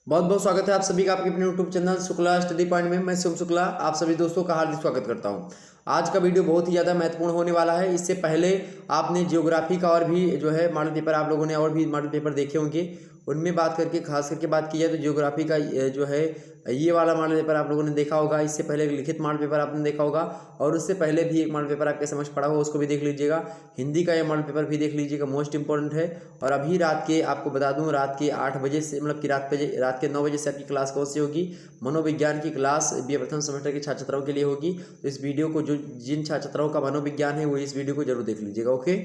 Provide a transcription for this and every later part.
बहुत बहुत स्वागत है आप सभी का आपके अपने YouTube channel Shukla study point में। मैं शिवम शुक्ला आप सभी दोस्तों का हार्दिक स्वागत करता हूं। आज का वीडियो बहुत ही ज़्यादा महत्वपूर्ण होने वाला है। इससे पहले आपने जियोग्राफी का और भी जो है मॉडल पेपर आप लोगों ने और भी मॉडल पेपर देखे होंगे, उनमें बात करके खास करके बात की जाए तो जियोग्राफी का जो है ये वाला मॉडल पेपर आप लोगों ने देखा होगा। इससे पहले एक लिखित मॉडल पेपर आपने देखा होगा और उससे पहले भी एक मॉडल पेपर आपके समझ पड़ा हो, उसको भी देख लीजिएगा। हिंदी का ये मॉडल पेपर भी देख लीजिएगा, मोस्ट इंपॉर्टेंट है। और अभी रात के आपको बता दूं, रात के 8 बजे से मतलब कि रात के 9 बजे से आपकी क्लास कौन सी होगी, मनोविज्ञान की क्लास बीए प्रथम सेमेस्टर के छात्र छात्राओं के लिए होगी। तो इस वीडियो को जो जिन छात्र छात्राओं का मनोविज्ञान है वो इस वीडियो को जरूर देख लीजिएगा। ओके,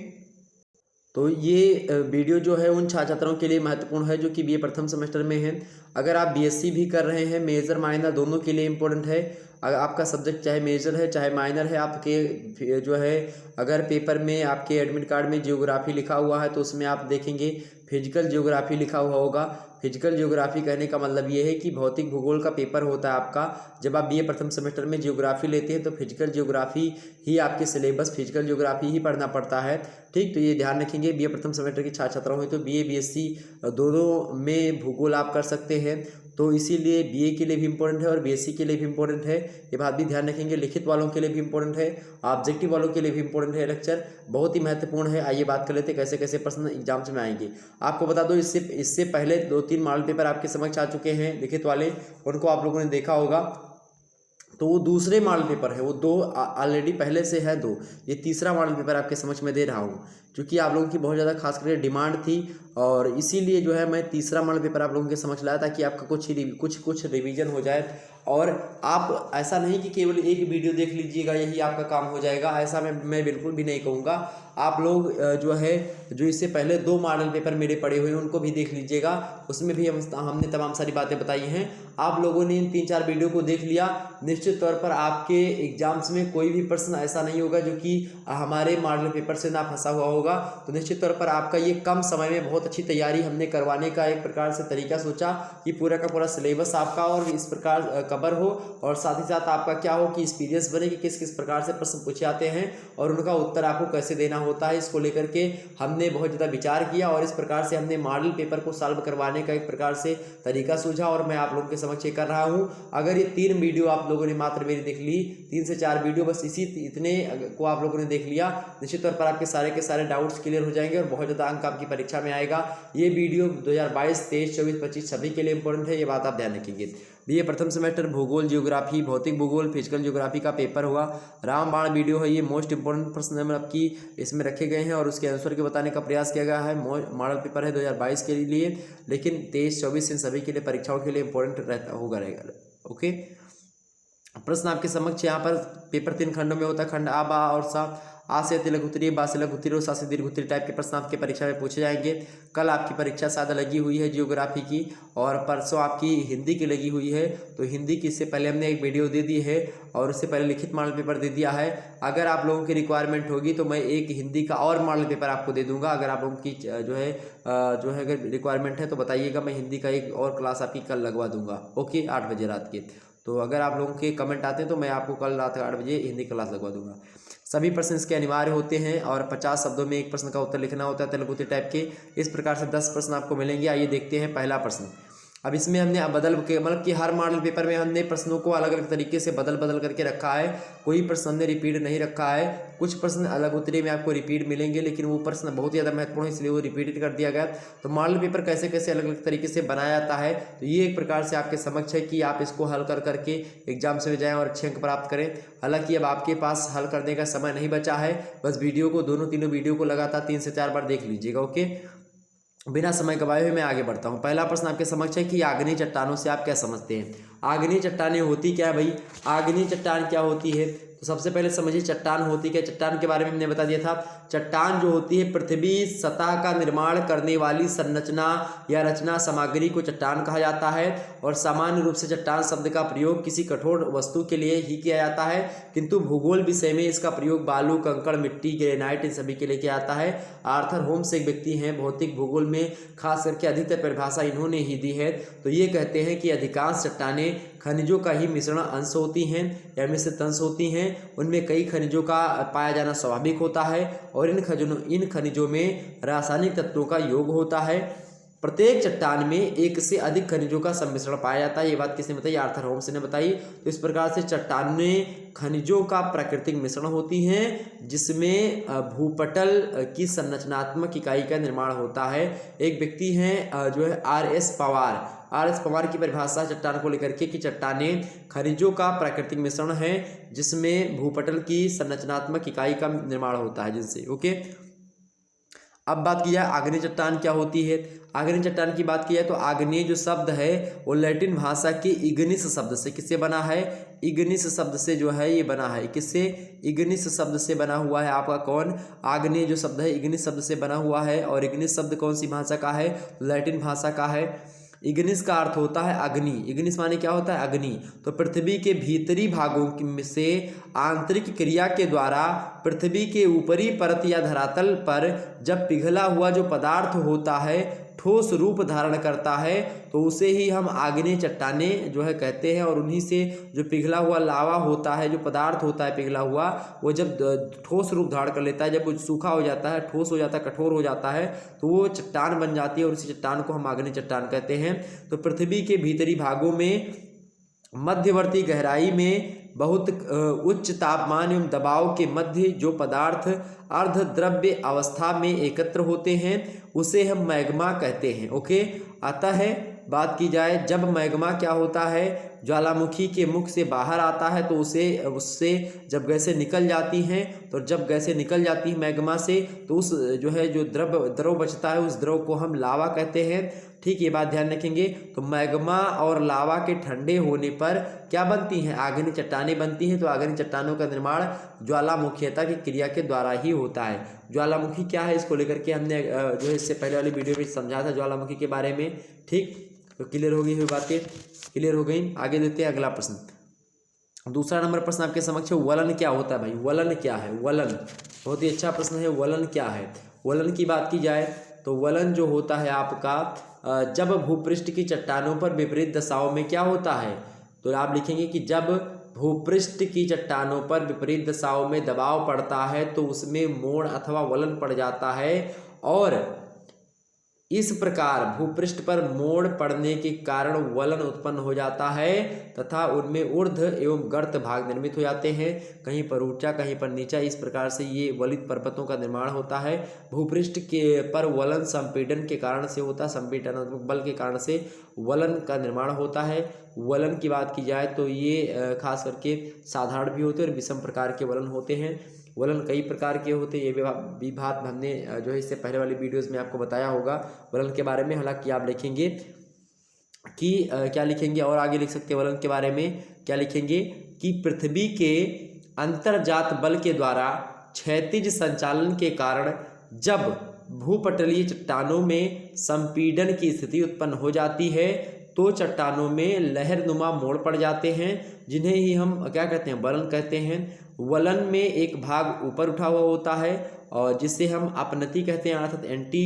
तो ये वीडियो जो है उन छात्र छात्राओं के लिए महत्वपूर्ण है जो कि बीए प्रथम सेमेस्टर में है। अगर आप बीएससी भी कर रहे हैं, मेजर माइनर दोनों के लिए इम्पोर्टेंट है। अगर आपका सब्जेक्ट चाहे मेजर है चाहे माइनर है, आपके जो है अगर पेपर में आपके एडमिट कार्ड में जियोग्राफी लिखा हुआ है तो उसमें आप देखेंगे फिजिकल जियोग्राफी लिखा हुआ होगा। फिजिकल जियोग्राफी कहने का मतलब ये है कि भौतिक भूगोल का पेपर होता है आपका। जब आप बीए प्रथम सेमेस्टर में जियोग्राफी लेते हैं तो फिजिकल जियोग्राफी ही आपके सिलेबस फिजिकल जियोग्राफी ही पढ़ना पड़ता है। ठीक, तो ये ध्यान रखेंगे। बीए प्रथम सेमेस्टर की छात्र छात्राओं हैं तो बीए बीएससी दोनों में भूगोल आप कर सकते हैं। तो इसीलिए बीए के लिए भी इम्पोर्टेंट है और बीएससी के लिए भी इम्पोर्टेंट है, ये बात भी ध्यान रखेंगे। लिखित वालों के लिए भी इम्पोर्टेंट है, ऑब्जेक्टिव वालों के लिए भी इम्पोर्टेंट है। लेक्चर बहुत ही महत्वपूर्ण है। आइए बात कर लेते हैं कैसे कैसे प्रश्न एग्जाम्स में आएंगे। आपको बता दो, इससे पहले 2-3 मॉडल पेपर आपके समक्ष आ चुके हैं लिखित वाले, उनको आप लोगों ने देखा होगा। तो वो दूसरे मॉडल पेपर है, वो दो ऑलरेडी पहले से है दो, ये तीसरा मॉडल पेपर आपके समझ में दे रहा हूँ क्योंकि आप लोगों की बहुत ज़्यादा खास करके डिमांड थी और इसीलिए जो है मैं तीसरा मॉडल पेपर आप लोगों के समझ लाया ताकि आपका कुछ रिवीजन हो जाए। और आप ऐसा नहीं कि केवल एक वीडियो देख लीजिएगा यही आपका काम हो जाएगा, ऐसा मैं बिल्कुल भी नहीं कहूँगा। आप लोग जो है जो इससे पहले 2 मॉडल पेपर मेरे पड़े हुए हैं उनको भी देख लीजिएगा, उसमें भी हमने तमाम सारी बातें बताई हैं। आप लोगों ने इन 3-4 वीडियो को देख लिया, निश्चित तौर पर आपके एग्जाम्स में कोई भी प्रश्न ऐसा नहीं होगा जो कि हमारे मॉडल पेपर से ना फंसा हुआ होगा। तो निश्चित तौर पर आपका ये कम समय में बहुत अच्छी तैयारी हमने करवाने का एक प्रकार से तरीका सोचा कि पूरा का पूरा सिलेबस आपका और इस प्रकार कवर हो और साथ ही साथ आपका क्या हो कि एक्सपीरियंस बने कि किस किस प्रकार से प्रश्न पूछे जाते हैं और उनका उत्तर आपको कैसे देना होता है। इसको लेकर के हमने बहुत ज़्यादा विचार किया और इस प्रकार से हमने मॉडल पेपर को सॉल्व करवाने का एक प्रकार से तरीका सूझा और मैं आप लोगों के समक्ष ये कर रहा हूँ। अगर ये 3 वीडियो आप लोगों ने मात्र मेरी देख ली, 3 से 4 वीडियो बस इतने को आप लोगों ने देख लिया, निश्चित तौर पर आपके सारे के सारे डाउट्स क्लियर हो जाएंगे और बहुत ज़्यादा अंक आपकी परीक्षा में आएगा। ये वीडियो 2022, 23, 24, 25 सभी के लिए इंपॉर्टेंट है, ये बात आप ध्यान रखेंगे। ये प्रथम सेमेस्टर भूगोल जियोग्राफी भौतिक भूगोल फिजिकल जियोग्राफी का पेपर हुआ। रामबाण वीडियो है, ये मोस्ट इंपॉर्टेंट प्रश्न मतलब कि इसमें रखे गए हैं और उसके आंसर के बताने का प्रयास किया गया है। मॉडल पेपर है 2022 के लिए, लेकिन 23, 24 इन सभी के लिए परीक्षाओं के लिए इंपॉर्टेंट रहेगा। ओके, प्रश्न आपके समक्ष यहाँ पर पेपर 3 खंडों में होता है। खंड आ, बा और सा। आ से लघु उत्तरीय, बा से लघु उत्तरीय और सा से दीर्घ उत्तरीय टाइप के प्रश्न आपके परीक्षा में पूछे जाएंगे। कल आपकी परीक्षा सादा लगी हुई है जियोग्राफी की और परसों आपकी हिंदी की लगी हुई है। तो हिंदी की इससे पहले हमने एक वीडियो दे दी है और उससे पहले लिखित मॉडल पेपर दे दिया है। अगर आप लोगों की रिक्वायरमेंट होगी तो मैं एक हिंदी का और मॉडल पेपर आपको दे दूंगा। अगर आप लोगों की जो है अगर रिक्वायरमेंट है तो बताइएगा, मैं हिंदी का एक और क्लास आपकी कल लगवा दूंगा। ओके, 8 बजे रात के। तो अगर आप लोगों के कमेंट आते हैं तो मैं आपको कल रात 8 बजे हिंदी क्लास लगवा दूंगा। सभी प्रश्न इसके अनिवार्य होते हैं और 50 शब्दों में एक प्रश्न का उत्तर लिखना होता है तेलुगुती टाइप के। इस प्रकार से 10 प्रश्न आपको मिलेंगे। आइए देखते हैं पहला प्रश्न। अब इसमें हमने बदल के मतलब कि हर मॉडल पेपर में हमने प्रश्नों को अलग अलग तरीके से बदल करके रखा है, कोई प्रश्न हमने रिपीट नहीं रखा है। कुछ प्रश्न अलग उत्तरी में आपको रिपीट मिलेंगे लेकिन वो प्रश्न बहुत ज़्यादा महत्वपूर्ण है इसलिए वो रिपीट कर दिया गया। तो मॉडल पेपर कैसे कैसे अलग अलग तरीके से बनाया जाता है, तो ये एक प्रकार से आपके समक्ष है कि आप इसको हल कर करके एग्जाम से जाएँ और अच्छे अंक प्राप्त करें। हालांकि अब आपके पास हल करने का समय नहीं बचा है, बस वीडियो को दोनों तीनों वीडियो को लगातार 3 से 4 बार देख लीजिएगा। ओके, बिना समय गवाए हुए मैं आगे बढ़ता हूँ। पहला प्रश्न आपके समक्ष है कि आग्नेय चट्टानों से आप क्या समझते हैं। आग्नेय चट्टानें होती क्या है भाई, आग्नेय चट्टान क्या होती है, तो सबसे पहले समझिए चट्टान होती क्या। चट्टान के बारे में हमने बता दिया था। चट्टान जो होती है पृथ्वी सतह का निर्माण करने वाली संरचना या रचना सामग्री को चट्टान कहा जाता है और सामान्य रूप से चट्टान शब्द का प्रयोग किसी कठोर वस्तु के लिए ही किया जाता है, किंतु भूगोल विषय में इसका प्रयोग बालू, कंकड़, मिट्टी, ग्रेनाइट इन सभी के लिए किया जाता है। आर्थर होम्स एक व्यक्ति हैं, भौतिक भूगोल में खास करके अधिकतर परिभाषा इन्होंने ही दी है। तो ये कहते हैं कि अधिकांश चट्टानें खनिजों का ही मिश्रण अंश होती हैं या मिश्रित अंश होती हैं। उनमें कई खनिजों का पाया जाना स्वाभाविक होता है और इन खनिजों में रासायनिक तत्वों का योग होता है। प्रत्येक चट्टान में एक से अधिक खनिजों का सम्मिश्रण पाया जाता है। ये बात किसने बताई? आर्थर होम्स ने बताई। तो इस प्रकार से चट्टानें खनिजों का प्राकृतिक मिश्रण होती हैं जिसमें भूपटल की संरचनात्मक इकाई का निर्माण होता है। एक व्यक्ति हैं जो है आर.एस. पवार की परिभाषा चट्टान को लेकर के कि चट्टानें खनिजों का प्राकृतिक मिश्रण है जिसमें भूपटल की संरचनात्मक इकाई का निर्माण होता है जिनसे। ओके, अब बात की जाए आग्नेय चट्टान क्या होती है। आग्नेय चट्टान की बात की जाए तो आग्नेय जो शब्द है वो लैटिन भाषा के इग्निस शब्द से किससे बना है? इग्निस शब्द से जो है ये बना है। किससे? इग्निस शब्द से बना हुआ है आपका कौन? आग्नेय जो शब्द है इग्निस शब्द से बना हुआ है। और इग्निस शब्द कौन सी भाषा का है? लैटिन भाषा का है। इग्निस का अर्थ होता है अग्नि। इग्निस माने क्या होता है? अग्नि। तो पृथ्वी के भीतरी भागों में से आंतरिक क्रिया के द्वारा पृथ्वी के ऊपरी परत या धरातल पर जब पिघला हुआ जो पदार्थ होता है ठोस रूप धारण करता है तो उसे ही हम आग्नेय चट्टानें जो है कहते हैं। और उन्हीं से जो पिघला हुआ लावा होता है, जो पदार्थ होता है पिघला हुआ, वो जब ठोस रूप धारण कर लेता है, जब वो सूखा हो जाता है, ठोस हो जाता है, कठोर हो जाता है, तो वो चट्टान बन जाती है और इसी चट्टान को हम आग्नेय चट्टान कहते हैं। तो पृथ्वी के भीतरी भागों में मध्यवर्ती गहराई में बहुत उच्च तापमान एवं दबाव के मध्य जो पदार्थ अर्धद्रव्य अवस्था में एकत्र होते हैं उसे हम मैग्मा कहते हैं। ओके, अतः बात की जाए जब मैग्मा क्या होता है, ज्वालामुखी के मुख से बाहर आता है तो उससे जब गैसें निकल जाती हैं, तो जब गैसें निकल जाती हैं मैग्मा से तो उस जो है जो द्रव बचता है उस द्रव को हम लावा कहते हैं। ठीक, ये बात ध्यान रखेंगे। तो मैग्मा और लावा के ठंडे होने पर क्या बनती हैं? आग्नेय चट्टानें बनती हैं। तो आग्नेय चट्टानों का निर्माण ज्वालामुखीयता की क्रिया के द्वारा ही होता है। ज्वालामुखी क्या है इसको लेकर के हमने जो है इससे पहले वाली वीडियो में समझा था ज्वालामुखी के बारे में। ठीक, तो क्लियर हो गई हुई बातें, क्लियर हो गई। आगे देखते हैं अगला प्रश्न। दूसरा नंबर प्रश्न आपके समक्ष है, वलन क्या होता है भाई? वलन क्या है? वलन बहुत ही अच्छा प्रश्न है। वलन क्या है? वलन की बात की जाए तो वलन जो होता है आपका जब भूपृष्ठ की चट्टानों पर विपरीत दशाओं में क्या होता है, तो आप लिखेंगे कि जब भूपृष्ठ की चट्टानों पर विपरीत दशाओं में दबाव पड़ता है तो उसमें मोड़ अथवा वलन पड़ जाता है। और इस प्रकार भूपृष्ठ पर मोड़ पड़ने के कारण वलन उत्पन्न हो जाता है तथा उनमें ऊर्ध्व एवं गर्त भाग निर्मित हो जाते हैं, कहीं पर ऊंचा कहीं पर नीचा। इस प्रकार से ये वलित पर्वतों का निर्माण होता है। भूपृष्ठ के पर वलन संपीड़न के कारण से होता है, संपीडनात्मक बल के कारण से वलन का निर्माण होता है। वलन की बात की जाए तो ये खास करके साधारण भी होते हैं और विषम प्रकार के वलन होते हैं। वलन कई प्रकार के होते हैं, ये भी बात हमने जो है इससे पहले वाली वीडियोस में आपको बताया होगा वलन के बारे में। हालांकि आप लिखेंगे कि क्या लिखेंगे और आगे लिख सकते हैं वलन के बारे में क्या लिखेंगे कि पृथ्वी के अंतर्जात बल के द्वारा क्षैतिज संचालन के कारण जब भूपटलीय चट्टानों में संपीड़न की स्थिति उत्पन्न हो जाती है तो चट्टानों में लहरनुमा मोड़ पड़ जाते हैं, जिन्हें ही हम क्या कहते हैं? वलन कहते हैं। वलन में एक भाग ऊपर उठा हुआ होता है और जिसे हम अपनति कहते हैं, अर्थात एंटी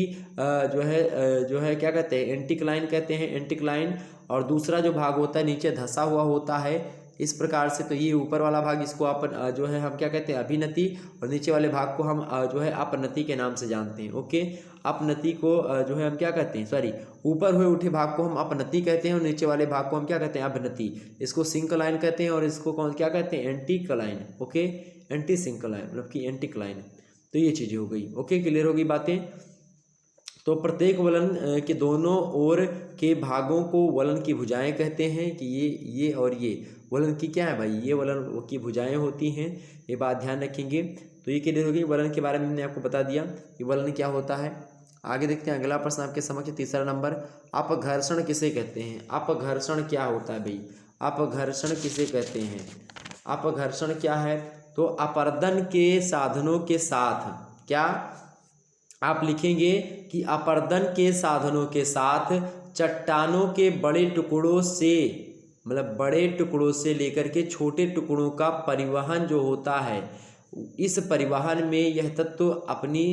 जो है क्या कहते हैं? एंटीक्लाइन कहते हैं, एंटीक्लाइन। और दूसरा जो भाग होता है नीचे धंसा हुआ होता है। इस प्रकार से तो ये ऊपर वाला भाग इसको जो है हम क्या कहते हैं? अभिनति। और नीचे वाले भाग को हम जो है अपनति के नाम से जानते हैं। ओके, अपनति को जो है हम क्या कहते हैं? सॉरी, ऊपर हुए उठे भाग को हम अपनति कहते हैं और नीचे वाले भाग को हम क्या कहते हैं? अभिनति। इसको सिंक्लाइन कहते हैं और इसको कौन क्या कहते हैं? एंटीक्लाइन। ओके, एंटी सिंक्लाइन मतलब कि एंटीक्लाइन। तो ये चीज़ें हो गई। ओके, क्लियर हो गई बातें। तो प्रत्येक वलन के दोनों ओर के भागों को वलन की भुजाएं कहते हैं कि ये और ये वलन की क्या है भाई? ये वलन की भुजाएं होती हैं। ये बात ध्यान रखेंगे। तो ये क्लियर हो गई। वलन के बारे में मैंने आपको बता दिया कि वलन क्या होता है। आगे देखते हैं अगला प्रश्न आपके समक्ष, तीसरा नंबर। अपघर्षण किसे कहते हैं? अपघर्षण क्या होता है भाई? अपघर्षण किसे कहते हैं? अपघर्षण क्या है? तो अपर्दन के साधनों के साथ क्या आप लिखेंगे कि अपर्दन के साधनों के साथ चट्टानों के बड़े टुकड़ों से मतलब बड़े टुकड़ों से लेकर के छोटे टुकड़ों का परिवहन जो होता है, इस परिवहन में यह तत्व अपनी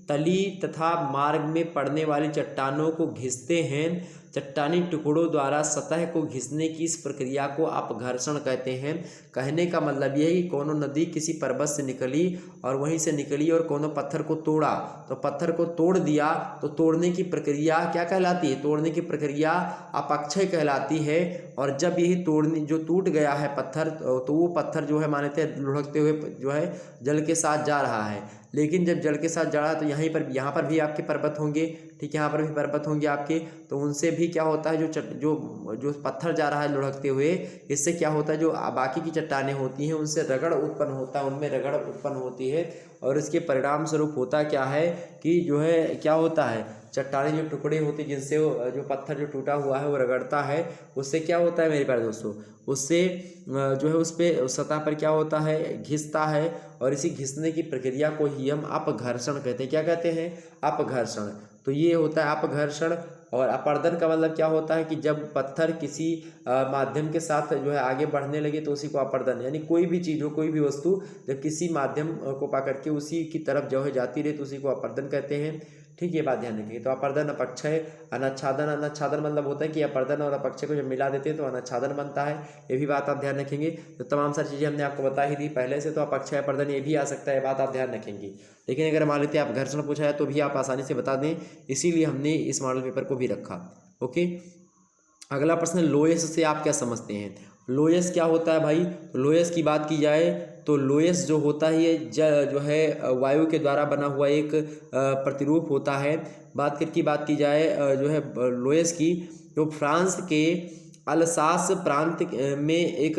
तली तथा मार्ग में पड़ने वाली चट्टानों को घिसते हैं चट्टानी टुकड़ों द्वारा सतह को घिसने की इस प्रक्रिया को अपघर्षण कहते हैं। कहने का मतलब यह है कि कोनो नदी किसी पर्वत से निकली और वहीं से निकली और कोनो पत्थर को तोड़ा, तो पत्थर को तोड़ दिया, तो तोड़ने की प्रक्रिया क्या कहलाती है? तोड़ने की प्रक्रिया अपक्षय कहलाती है। और जब यही तोड़ने जो टूट गया है पत्थर, तो वो पत्थर जो है मानते हैं लुढ़कते हुए जो है जल के साथ जा रहा है। लेकिन जब जल के साथ जा रहा है तो यहाँ पर भी आपके पर्वत होंगे, ठीक है, यहाँ पर भी पर्वत होंगे आपके, तो उनसे भी क्या होता है जो पत्थर जा रहा है लुढ़कते हुए, इससे क्या होता है जो बाकी की चट्टानें होती हैं उनसे रगड़ उत्पन्न होता है, उनमें रगड़ उत्पन्न होती है। और इसके परिणाम स्वरूप होता क्या है कि जो है क्या होता है, चट्टानें जो टुकड़े होते हैं जिनसे जो पत्थर जो टूटा हुआ है वो रगड़ता है, उससे क्या होता है मेरे प्यारे दोस्तों, उससे जो है उस पर सतह पर क्या होता है, घिसता है। और इसी घिसने की प्रक्रिया को ही हम अपघर्षण कहते हैं। क्या कहते हैं? अपघर्षण। तो ये होता है अपघर्षण। और अपर्दन का मतलब क्या होता है कि जब पत्थर किसी माध्यम के साथ जो है आगे बढ़ने लगे तो उसी को अपर्दन, यानी कोई भी चीज़ हो, कोई भी वस्तु जब किसी माध्यम को पकड़ के उसी की तरफ जो है जाती रहे तो उसी को अपर्दन कहते हैं। ठीक, ये बात ध्यान रखिए। तो अपर्दन, अपक्षय, अनच्छादन। अनच्छादन मतलब होता है कि अपर्दन और अपक्षय को जब मिला देते हैं तो अनच्छादन बनता है, ये भी बात आप ध्यान रखेंगे। तो तमाम सारी चीज़ें हमने आपको बता ही दी पहले से, तो अपक्षय अपर्दन ये भी आ सकता है, बात आप ध्यान रखेंगे। लेकिन अगर मान लेते हैं आप घर्षण पूछा है तो भी आप आसानी से बता दें, इसीलिए हमने इस मॉडल पेपर को भी रखा। ओके, अगला प्रश्न, लोयस से आप क्या समझते हैं? लोयस क्या होता है भाई? तो लोयस की बात की जाए तो लोयस जो होता है ये जो है वायु के द्वारा बना हुआ एक प्रतिरूप होता है। बात की जाए जो है लोयस की, तो फ्रांस के अल्सास प्रांत में एक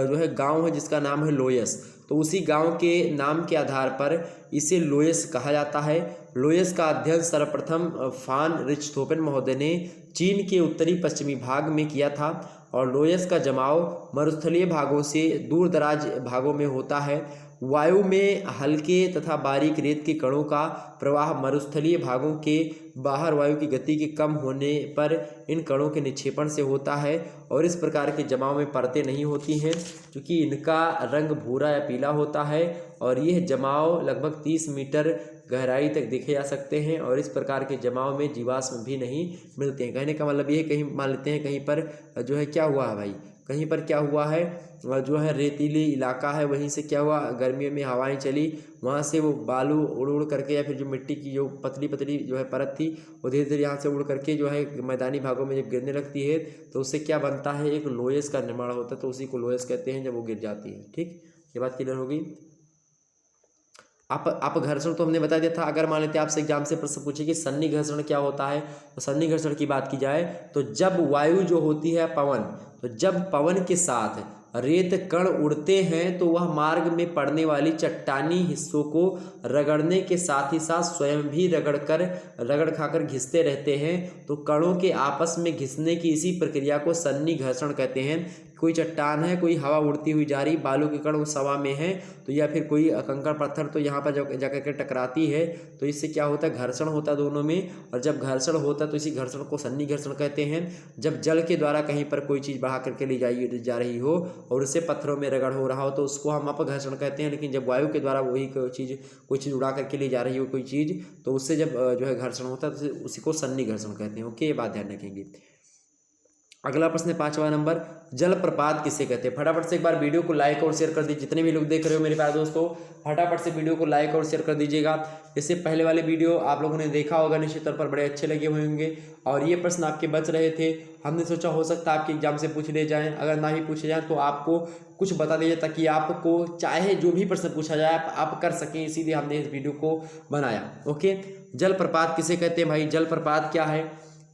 जो है गांव है जिसका नाम है लोयस, तो उसी गांव के नाम के आधार पर इसे लोयस कहा जाता है। लोयस का अध्ययन सर्वप्रथम फान रिचथोफेन महोदय ने चीन के उत्तरी पश्चिमी भाग में किया था। और लोयस का जमाव मरुस्थलीय भागों से दूर दराज भागों में होता है। वायु में हल्के तथा बारीक रेत के कणों का प्रवाह मरुस्थलीय भागों के बाहर वायु की गति के कम होने पर इन कणों के निक्षेपण से होता है। और इस प्रकार के जमाव में परतें नहीं होती हैं, क्योंकि इनका रंग भूरा या पीला होता है। और यह जमाव लगभग 30 मीटर गहराई तक देखे जा सकते हैं। और इस प्रकार के जमाव में जीवाश्म भी नहीं मिलते हैं। कहने का मतलब ये कहीं मान लेते हैं कहीं पर जो है क्या हुआ है भाई, कहीं पर क्या हुआ है, जो है रेतीली इलाका है, वहीं से क्या हुआ, गर्मियों में हवाएं चली, वहाँ से वो बालू उड़ उड़ करके या फिर जो मिट्टी की जो पतली पतली जो है परत थी वो धीरे धीरे यहाँ से उड़ करके जो है मैदानी भागों में जब गिरने लगती है तो उससे क्या बनता है, एक लोयस का निर्माण होता है। तो उसी को लोयस कहते हैं जब वो गिर जाती है। ठीक, ये बात क्लियर होगी। अपघर्षण तो हमने बता दिया था। अगर मान लेते हैं आपसे एग्जाम से प्रश्न पूछे कि सन्नी घर्षण क्या होता है, तो सन्नी घर्षण की बात की जाए तो जब वायु जो होती है पवन, तो जब पवन के साथ रेत कण उड़ते हैं तो वह मार्ग में पड़ने वाली चट्टानी हिस्सों को रगड़ने के साथ ही साथ स्वयं भी रगड़ खाकर घिसते रहते हैं। तो कणों के आपस में घिसने की इसी प्रक्रिया को सन्नी घर्षण कहते हैं। कोई चट्टान है, कोई हवा उड़ती हुई जा रही, बालू के कण उस हवा में है, तो या फिर कोई कंकड़ पत्थर तो यहाँ पर जाकर के टकराती है, तो इससे क्या होता है, घर्षण होता है दोनों में। और जब घर्षण होता है तो इसी घर्षण को सन्नी घर्षण कहते हैं। जब जल के द्वारा कहीं पर कोई चीज़ बढ़ा करके ले जा रही हो और उससे पत्थरों में रगड़ हो रहा हो तो उसको हम अपघर्षण कहते हैं। लेकिन जब वायु के द्वारा वही कोई चीज़ उड़ा करके ले जा रही हो कोई चीज़, तो उससे जब जो है घर्षण होता है तो उसी को सन्नी घर्षण कहते हैं। ओके, ये बात ध्यान रखेंगे। अगला प्रश्न है 5वां नंबर, जलप्रपात किसे कहते हैं? फटाफट से एक बार वीडियो को लाइक और शेयर कर दीजिए। जितने भी लोग देख रहे हो मेरे प्यारे दोस्तों, फटाफट से वीडियो को लाइक और शेयर कर दीजिएगा। इससे पहले वाले वीडियो आप लोगों ने देखा होगा, निश्चित तौर पर बड़े अच्छे लगे हुए होंगे। और ये प्रश्न आपके बच रहे थे, हमने सोचा हो सकता है आपके एग्जाम से पूछ ले जाएँ। अगर ना ही पूछे जाएँ तो आपको कुछ बता दीजिए ताकि आपको चाहे जो भी प्रश्न पूछा जाए आप कर सकें, इसीलिए हमने इस वीडियो को बनाया। ओके, जलप्रपात किसे कहते हैं भाई? जलप्रपात क्या है?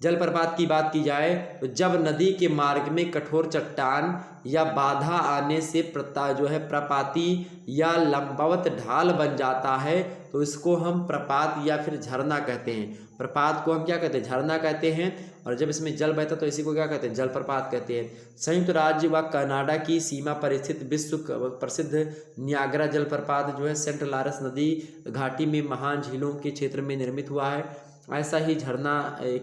जलप्रपात की बात की जाए तो जब नदी के मार्ग में कठोर चट्टान या बाधा आने से प्रपाती या लंबवत ढाल बन जाता है तो इसको हम प्रपात या फिर झरना कहते हैं। प्रपात को हम क्या कहते हैं? झरना कहते हैं। और जब इसमें जल बहता तो इसी को क्या कहते हैं? जलप्रपात कहते हैं। संयुक्त राज्य व कनाडा की सीमा पर स्थित विश्व प्रसिद्ध नियाग्रा जलप्रपात जो है सेंट लॉरेंस नदी घाटी में महान झीलों के क्षेत्र में निर्मित हुआ है। ऐसा ही झरना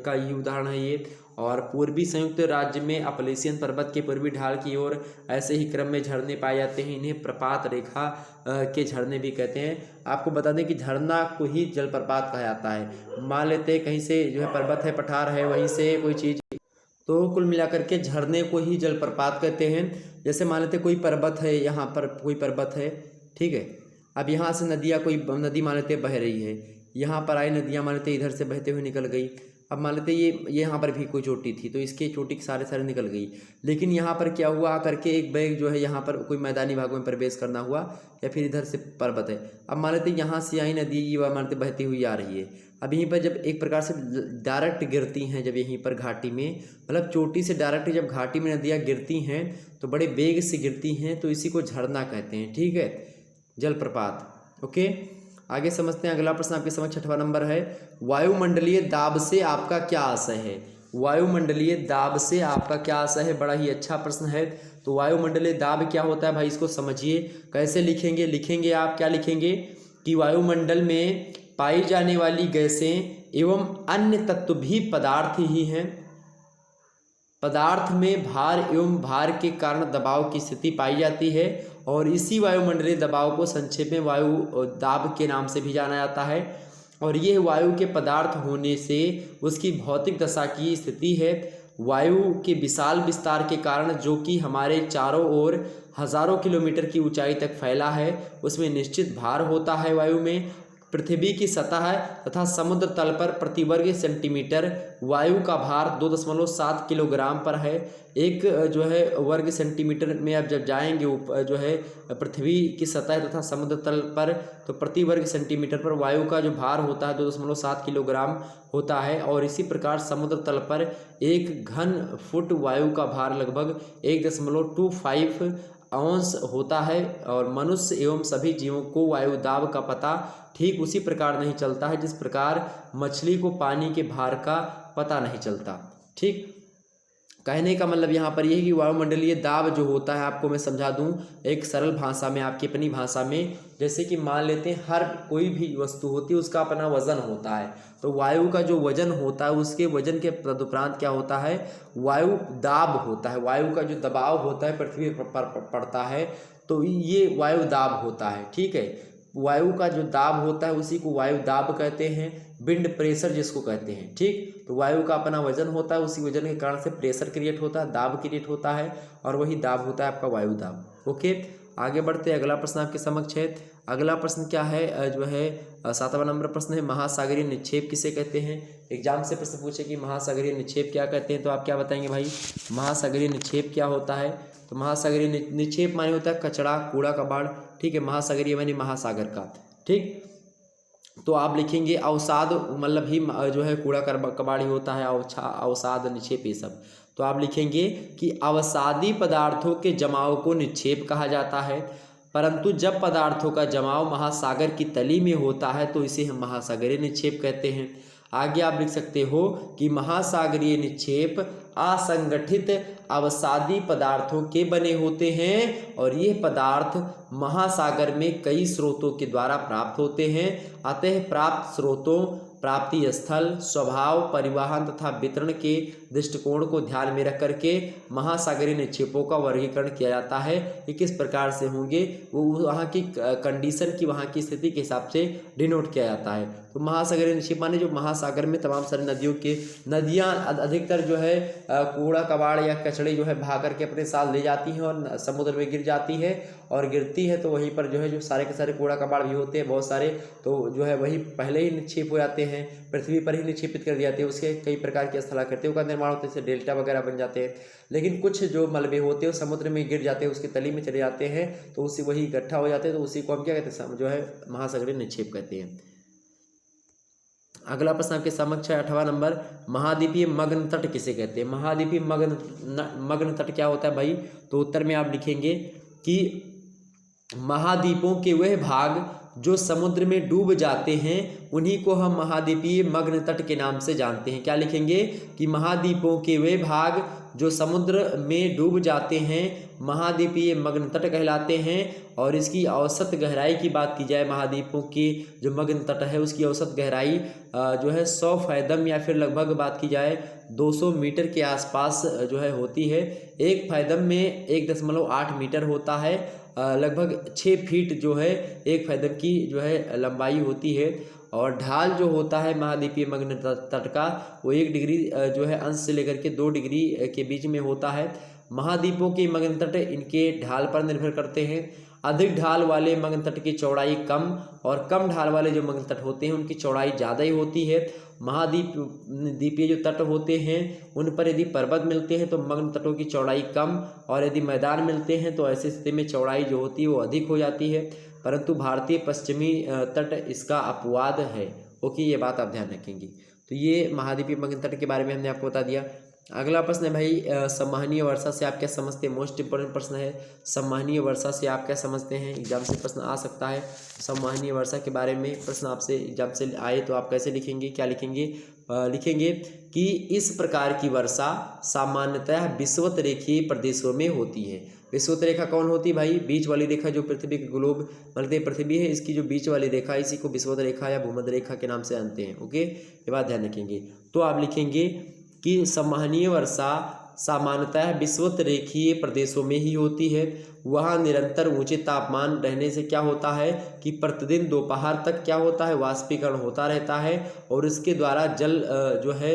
का ही उदाहरण है ये। और पूर्वी संयुक्त राज्य में अपलेशियन पर्वत के पूर्वी ढाल की ओर ऐसे ही क्रम में झरने पाए जाते हैं। इन्हें प्रपात रेखा के झरने भी कहते हैं। आपको बता दें कि झरना को ही जलप्रपात कहा जाता है। मान लेते हैं कहीं से जो है पर्वत है, पठार है, वहीं से कोई चीज़ तो कुल मिलाकर के झरने को ही जलप्रपात कहते हैं। जैसे मान लेते कोई पर्वत है, यहाँ पर कोई पर्वत है, ठीक है। अब यहाँ से नदियाँ, कोई नदी मान लेते बह रही है, यहाँ पर आई नदियाँ मान लेते इधर से बहते हुए निकल गई। अब मान लेते ये यहाँ पर भी कोई चोटी थी, तो इसके चोटी के सारे निकल गई। लेकिन यहाँ पर क्या हुआ, आकर के एक बैग जो है यहाँ पर कोई मैदानी भागों में प्रवेश करना हुआ, या फिर इधर से पर्वत है। अब मान लेते यहाँ से आई नदी, ये मान लेते बहती हुई आ रही है। अब यहीं पर जब एक प्रकार से डायरेक्ट गिरती हैं, जब यहीं पर घाटी में, मतलब चोटी से डायरेक्ट जब घाटी में नदियाँ गिरती हैं तो बड़े वेग से गिरती हैं, तो इसी को झरना कहते हैं, ठीक है, जलप्रपात। ओके, आगे समझते हैं। अगला प्रश्न आपके समझ 6वां नंबर है, वायुमंडलीय दाब से आपका क्या आशय है। वायुमंडलीय दाब से आपका क्या आशय है, बड़ा ही अच्छा प्रश्न है। तो वायुमंडलीय दाब क्या होता है भाई, इसको समझिए। कैसे लिखेंगे आप, क्या लिखेंगे कि वायुमंडल में पाई जाने वाली गैसें एवं अन्य तत्व भी पदार्थ ही हैं। पदार्थ में भार एवं भार के कारण दबाव की स्थिति पाई जाती है, और इसी वायुमंडलीय दबाव को संक्षेप में वायु दाब के नाम से भी जाना जाता है। और यह वायु के पदार्थ होने से उसकी भौतिक दशा की स्थिति है। वायु के विशाल विस्तार के कारण, जो कि हमारे चारों ओर हजारों किलोमीटर की ऊंचाई तक फैला है, उसमें निश्चित भार होता है। वायु में पृथ्वी की सतह तथा समुद्र तल पर प्रति वर्ग सेंटीमीटर वायु का भार 2.7 किलोग्राम पर है। एक जो है वर्ग सेंटीमीटर में अब जब जाएंगे जो है पृथ्वी की सतह तथा समुद्र तल पर, तो प्रति वर्ग सेंटीमीटर पर वायु का जो भार होता है 2.7 किलोग्राम होता है। और इसी प्रकार समुद्र तल पर 1 घन फुट वायु का भार लगभग 1.25 औंस होता है। और मनुष्य एवं सभी जीवों को वायु दाब का पता ठीक उसी प्रकार नहीं चलता है जिस प्रकार मछली को पानी के भार का पता नहीं चलता। ठीक, कहने का मतलब यहाँ पर यह है कि वायुमंडलीय दाब जो होता है, आपको मैं समझा दूँ एक सरल भाषा में, आपकी अपनी भाषा में। जैसे कि मान लेते हैं हर कोई भी वस्तु होती है उसका अपना वजन होता है, तो वायु का जो वजन होता है उसके वजन के तदुपरांत क्या होता है, वायु दाब होता है। वायु का जो दबाव होता है पृथ्वी पर पड़ता है, तो ये वायु दाब होता है। ठीक है, वायु का जो दाब होता है उसी को वायु दाब कहते हैं, विंड प्रेशर जिसको कहते हैं। ठीक, तो वायु का अपना वजन होता है, उसी वजन के कारण से प्रेशर क्रिएट होता है, दाब क्रिएट होता है, और वही दाब होता है आपका वायु दाब। ओके, आगे बढ़ते हैं। अगला प्रश्न आपके समक्ष है। अगला प्रश्न क्या है, जो है 7वां नंबर प्रश्न है, महासागरीय निक्षेप किसे कहते हैं। एग्जाम से प्रश्न पूछे कि महासागरीय निक्षेप क्या कहते हैं, तो आप क्या बताएंगे भाई, महासागरीय निक्षेप क्या होता है। तो महासागरीय निक्षेप माने होता है कचरा, कूड़ा कबाड़। ठीक है, महासागरीय माने महासागर का। ठीक, तो आप लिखेंगे अवसाद, मतलब ही जो है कूड़ा कबाड़ी होता है, अवसाद निक्षेप ये सब। तो आप लिखेंगे कि अवसादी पदार्थों के जमाव को निक्षेप कहा जाता है, परंतु जब पदार्थों का जमाव महासागर की तली में होता है तो इसे हम महासागरीय निक्षेप कहते हैं। आगे आप लिख सकते हो कि महासागरीय निक्षेप असंगठित अवसादी पदार्थों के बने होते हैं, और ये पदार्थ महासागर में कई स्रोतों के द्वारा प्राप्त होते हैं। अतः प्राप्त स्रोतों, प्राप्ति स्थल, स्वभाव, परिवहन तथा वितरण के दृष्टिकोण को ध्यान में रख करके महासागरीय निक्षेपों का वर्गीकरण किया जाता है कि किस प्रकार से होंगे, वो वहाँ की कंडीशन की, वहाँ की स्थिति के हिसाब से डिनोट किया जाता है। तो महासागरीय निक्षेप माने जो महासागर में तमाम सारी नदियाँ अधिकतर जो है कूड़ा कबाड़ या कचड़े जो है भाग करके अपने साथ ले जाती हैं और समुद्र में गिर जाती है, और गिरती है तो वहीं पर जो है जो सारे के सारे कूड़ा कबाड़ भी होते हैं बहुत सारे, तो जो है वही पहले ही निक्षेप हो जाते हैं, पृथ्वी पर ही निक्षेपित कर दिए जाते हैं। उसके कई प्रकार की स्थलाकृतियों का निर्माण होता है, जैसे डेल्टा वगैरह बन जाते हैं। लेकिन कुछ जो मलबे होते हैं समुद्र में गिर जाते हैं, उसकी तली में चले जाते हैं, तो उसी वही इकट्ठा हो जाते हैं, तो उसी को हम क्या कहते हैं, जो है महासागरीय निक्षेप कहते हैं। अगला प्रश्न आपके समक्ष है 8वां नंबर, महाद्वीपीय मग्न तट किसे कहते हैं। महाद्वीपीय मग्न तट क्या होता है भाई, तो उत्तर में आप लिखेंगे कि महाद्वीपों के वह भाग जो समुद्र में डूब जाते हैं उन्हीं को हम महाद्वीपीय मग्न तट के नाम से जानते हैं। क्या लिखेंगे कि महाद्वीपों के वे भाग जो समुद्र में डूब जाते हैं महाद्वीपीय मग्न तट कहलाते हैं। और इसकी औसत गहराई की बात की जाए, महाद्वीपों की जो मग्न तट है उसकी औसत गहराई जो है 100 फैदम या फिर लगभग बात की जाए 200 मीटर के आसपास जो है होती है। एक फैदम में 1.8 मीटर होता है, लगभग 6 फीट जो है एक फैदम की जो है लंबाई होती है। और ढाल जो होता है महाद्वीपीय मगध तट का वो 1 डिग्री जो है अंश से लेकर के 2 डिग्री के बीच में होता है। महाद्वीपों के मगध तट इनके ढाल पर निर्भर करते हैं। अधिक ढाल वाले मगध तट की चौड़ाई कम और कम ढाल वाले जो मगध तट होते हैं उनकी चौड़ाई ज़्यादा ही होती है। द्वीपीय जो तट होते हैं उन पर यदि पर्वत मिलते हैं तो मगध तटों की चौड़ाई कम और यदि मैदान मिलते हैं तो ऐसी स्थिति में चौड़ाई जो होती है वो अधिक हो जाती है। परंतु भारतीय पश्चिमी तट इसका अपवाद है। ओके, ये बात आप ध्यान रखेंगे। तो ये महाद्वीपीय मगध तट के बारे में हमने आपको बता दिया। अगला प्रश्न है भाई, संवहनीय वर्षा से आप क्या समझते हैं? मोस्ट इंपोर्टेंट प्रश्न है, संवहनीय वर्षा से आप क्या समझते हैं? एग्जाम से प्रश्न आ सकता है। संवहनीय वर्षा के बारे में प्रश्न आपसे एग्जाम से आए तो आप कैसे लिखेंगे, क्या लिखेंगे? लिखेंगे कि इस प्रकार की वर्षा सामान्यतः विषुवत रेखीय प्रदेशों में होती है। विषुवत रेखा कौन होती है भाई? बीच वाली रेखा जो पृथ्वी के ग्लोब मतलब पृथ्वी है, इसकी जो बीच वाली रेखा इसी को विषुवत रेखा या भूमध्य रेखा के नाम से जानते हैं। ओके, ये बात ध्यान रखेंगे। तो आप लिखेंगे कि संवहनीय वर्षा सामान्यतः विषुवत रेखीय प्रदेशों में ही होती है। वहाँ निरंतर ऊंचे तापमान रहने से क्या होता है कि प्रतिदिन दोपहर तक क्या होता है, वाष्पीकरण होता रहता है और इसके द्वारा जल जो है